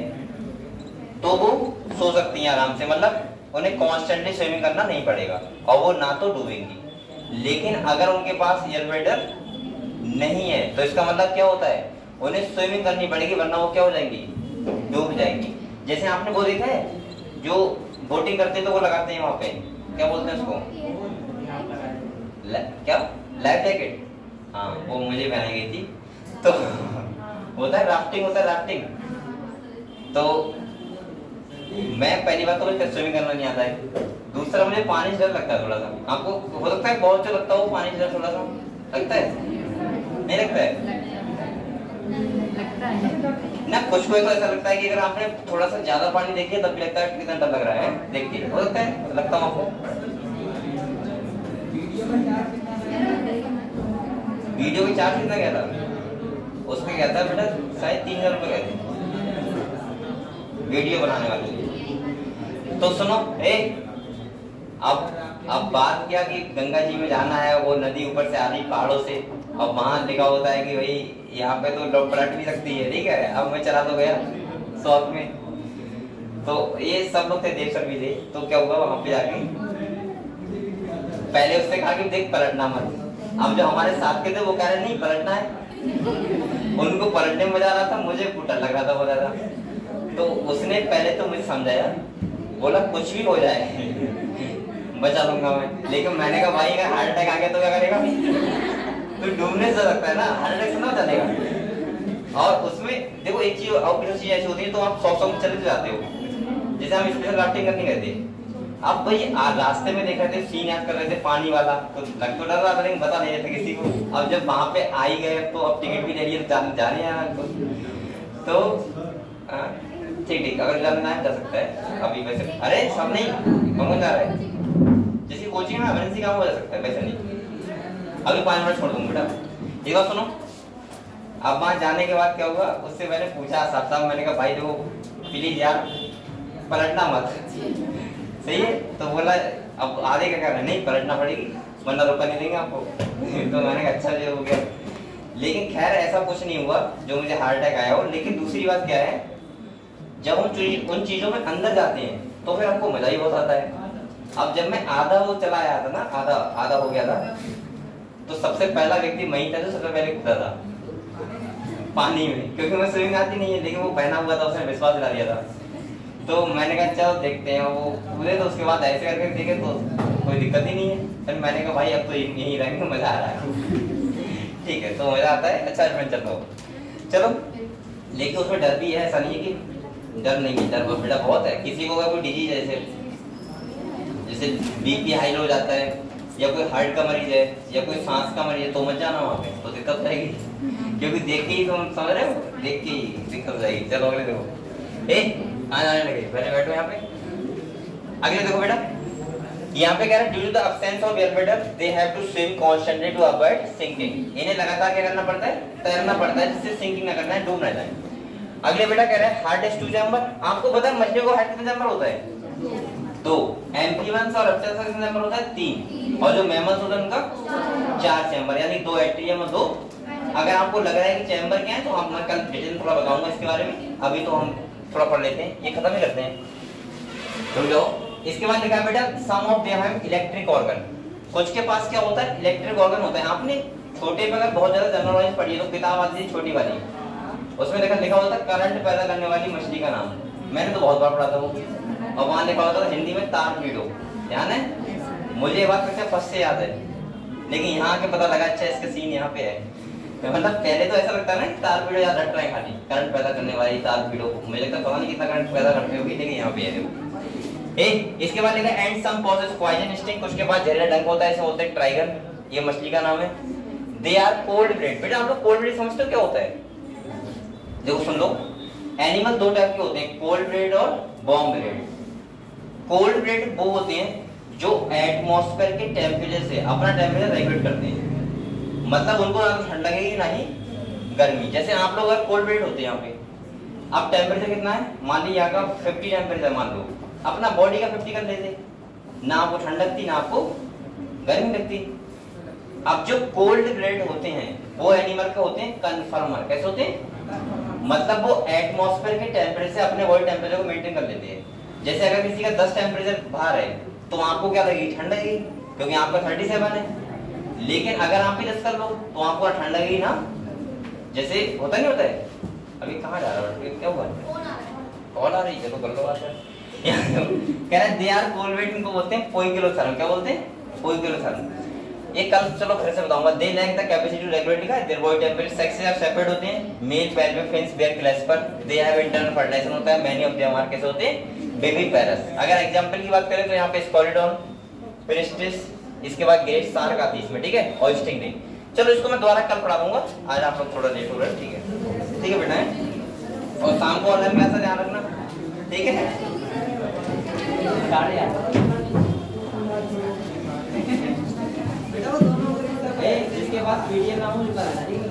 तो वो सो सकती हैं आराम से, मतलब उन्हें कॉन्स्टेंटली स्विमिंग करना नहीं पड़ेगा और वो ना तो डूबेंगी। लेकिन अगर उनके पास एयर ब्लैडर नहीं है तो इसका मतलब क्या होता है, उन्हें स्विमिंग करनी पड़ेगी, वरना वो क्या हो जाएंगी? डूब जाएंगी। जैसे आपने वो देखा है जो बोटिंग करते हैं तो वो लगाते हैं वहां पे, क्या बोलते हैं उसको? क्या? Life jacket. हाँ, वो मुझे पहनाई गई थी। तो होता है राफ्टिंग, होता है राफ्टिंग। तो मैं पहली बात तो मुझे स्विमिंग करना नहीं आता है, दूसरा मुझे पानी से डर लगता है थोड़ा सा। आपको हो सकता है बहुत अच्छा लगता हो पानी से डर, थोड़ा सा लगता है? नहीं लगता है ना? कुछ को तो ऐसा लगता है कि अगर आपने थोड़ा सा ज्यादा पानी देख लिया तब भी लगता है कितना डर लग रहा है देख के, हो सकता है? लगता हूँ आपको? वीडियो की चार्ज कितना गया था? उसमें क्या था बेटा, शायद 3000 रुपये गए थे वीडियो बनाने वाले। तो सुनो, अब बात क्या कि गंगा जी में जाना है, वो नदी ऊपर से आ रही पहाड़ों से, अब वहां लिखा होता है कि भाई यहाँ पे तो लोग पलट भी सकती है, ठीक है? अब मैं चला तो गया शौक में, तो ये सब लोग थे, देव सर भी थे। तो क्या हुआ वहां पे जाके, पहले उसने कहा कि देख पलटना मत। अब जो हमारे साथ के थे वो कह रहे नहीं पलटना है, उनको पलटने में मजा आ रहा था, मुझे डर लग रहा था बहुत ज्यादा। तो उसने पहले तो मुझे समझाया, बोला कुछ भी हो जाए बचा लूंगा मैं। लेकिन मैंने कहा भाई अगर हार्ट अटैक आ गया तो क्या करेगा? तो डूबने से सकता है ना, हार्ट अटैक से ना चलेगा। और उसमें देखो एक चीज और कुछ चीज ऐसी होती है, तो आप 100 में चले जाते हो, जैसे हम स्पेशल राफ्टिंग करने गए थे। अब भाई रास्ते में देख रहे थे सीन याद कर रहे थे पानी वाला, तो लग तो डर रहा था लेकिन बता नहीं रहे थे किसी को। अब जब वहां पे आ ही गए तो अब टिकट भी ले लिए, जाने आना तो ठीक ठीक, अगर जाना है जा सकता है अभी वैसे। अरे सब नहीं, कौन जा रहा है? जैसे कोचिंग में इमरजेंसी काम हो जा सकता है, वैसे नहीं। अभी 5 मिनट छोड़ दूंगा बेटा। ये बात सुनो, अब वहां जाने के बाद क्या हुआ, उससे मैंने पूछा साहब, मैंने कहा भाई देखो प्लीज यार पलटना मत, सही है? तो बोला अब आगे क्या करना है, नहीं पलटना पड़ेगी वरना रुपया नहीं देंगे आपको। तो मैंने कहा अच्छा जो हो गया। लेकिन खैर ऐसा कुछ नहीं हुआ जो मुझे हार्ट अटैक आया हो। लेकिन दूसरी बात क्या है, जब हम उन चीजों में अंदर जाते हैं तो फिर हमको मजा ही बहुत आता है। अब जब मैं आधा वो चला आया था ना, आधा हो गया था, तो सबसे पहला व्यक्ति मैं ही था जो सबसे पहले कूदा था पानी में, क्योंकि मैं स्विमिंग आती नहीं है, लेकिन वो पहना हुआ था, उसने विश्वास दिला दिया था। तो मैंने कहा चलो देखते हैं, वो कूदे तो उसके बाद ऐसे करके देखे तो कोई दिक्कत ही नहीं है। फिर मैंने कहा भाई अब तो यहीं रहेंगे, मजा आ रहा है। ठीक है, तो मजा आता है, अच्छा एडवेंचर हो। चलो, लेकिन उसमें डर भी है, ऐसा नहीं है कि डर नहीं है, डर बेटा बहुत है। किसी को अगर कोई डिजीज जैसे बीपी हाई हो जाता है, या कोई हार्ट का मरीज है, या कोई सांस का मरीज है, तो मत जाना वहाँ पे, तो दिक्कत रहेगी। क्योंकि देख के ही तुम समझ रहे हो, देख के ही दिक्कत जाएगी। चलो अगले देखो, आने लगे, पहले बैठो यहाँ पे। अगले देखो बेटा, यहाँ पे कह रहा है due to the absence of air bladder they have to swim constantly to avoid sinking. इन्हें लगातार क्या करना पड़ता है, तैरना पड़ता है, जिससे सिंकिंग ना करना है, डूब ना जाए। अगले बेटा कह रहा है हार्ट इज 2 चैम्बर। आपको पता है मछलियों को हार्ट कितने चैम्बर होता है? 2। एम्फीबियंस और रेप्टाइल्स का कितने चैम्बर होता है? 3। और जो मैमल्स होता है उनका 4 चैम्बर, यानी 2 एट्रियम और 2। अगर आपको लग रहा है कि चैम्बर क्या है, तो हम मैं कल डिटेल थोड़ा बताऊंगा इसके बारे में। अभी तो हम थोड़ा पढ़ लेते हैं, ये खत्म ही करते हैं। रुक जाओ। इसके बाद लिखा है बेटा some of them have electric organ. कुछ के पास क्या होता है, इलेक्ट्रिक ऑर्गन होता है। आपने छोटे पे अगर बहुत ज्यादा जनरल नॉलेज पढ़ी है तो किताब आती है छोटी वाली, उसमें लिखा होता है करंट पैदा करने वाली मछली का नाम। मैंने तो बहुत बार पढ़ा था वो, और वहां लिखा होता था हिंदी में तारपीडो। ध्यान है, मुझे ये बात वैसे फर्स्ट से याद है, लेकिन यहाँ के पता लगा अच्छा इसका सीन यहाँ पे है। मतलब पहले तो ऐसा लगता है ना तारपीडो याद रट रहे हैं खाली, करंट पैदा करने वाली तारपीडो। मुझे लगता है पता नहीं कितना करंट पैदा करती होगी, लेकिन यहाँ पे है। इसके बाद लिखा है and some possess poison sting. कुछ के बाद जहरीला डंक होता है, इसे बोलते हैं ट्राइगर। ये मछली का नाम है। They are cold blooded. बेटा आप लोग कोल्ड ब्लडेड समझते हो क्या होता है? देखो सुन लो, एनिमल 2 टाइप के होते हैं, कोल्ड ब्लडेड और वार्म ब्लडेड। कोल्ड ब्लेड वो होते हैं जो एटमॉस्फेयर के टेम्परेचर से अपना टेम्परेचर रेगुलेट करते हैं, मतलब उनको ना तो ठंड लगेगी ना ही गर्मी। जैसे आप लोग अगर कोल्ड ब्लेड होते हैं यहाँ पे, अब टेम्परेचर कितना है, मान लीजिए यहाँ का 50 टेम्परेचर मान लो, अपना बॉडी का 50 कर लेते, ना आपको ठंड लगती ना आपको गर्मी लगती। अब जो कोल्ड ब्लेड होते हैं वो एनिमल के होते हैं कन्फर्मर। कैसे होते हैं, मतलब वो एटमॉस्फेयर के टेम्परेचर से अपने बॉडी टेम्परेचर को मेंटेन कर लेते हैं। जैसे अगर किसी का 10 टेम्परेचर बाहर है तो आपको क्या लगेगी, ठंड लगेगी, क्योंकि आपका 37 है। लेकिन अगर आप भी 10 कर लो तो आपको ठंड लगेगी ना, जैसे होता नहीं होता है। अभी कहाँ जा रहा है, क्या हुआ, कॉल आ रही है, तो कर लो बात। कह रहे दे आर कोल्ड ब्लेड, इनको बोलते हैं पोइकिलोथर्म। क्या बोलते हैं, पोइकिलोथर्म। ये कल चलो फिर से बताऊंगा। They lack the capacity to regulate लिखा है, their body temperature sexes are separate होते हैं, मेल पैर में fins bear clasper, they have internal fertilisation होता है, मेनी ऑफ देम आर कैसे होते हैं, बेबी पैरस। अगर एग्जांपल की बात करें तो यहाँ पे स्कोलिडोन, पेरिस्टिस, इसके बाद ग्रेट सार्क आती है इसमें, ठीक है, ऑयस्टिंग रिंग। चलो इसको मैं दोबारा कल पढ़ा दूंगा, आज आप लोग थोड़ा लेट हो रहे हैं, ठीक है, ठीक है बेटा। और शाम को ऑनलाइन क्लास का ध्यान रखना, ठीक है। जिसके पास पीडीएफ ना हो निकाल लेना, ठीक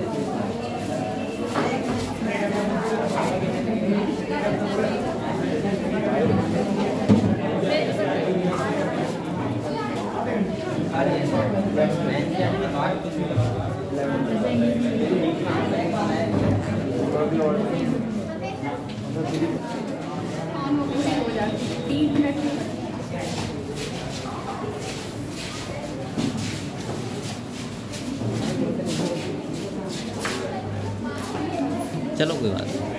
चलो कोई बात नहीं।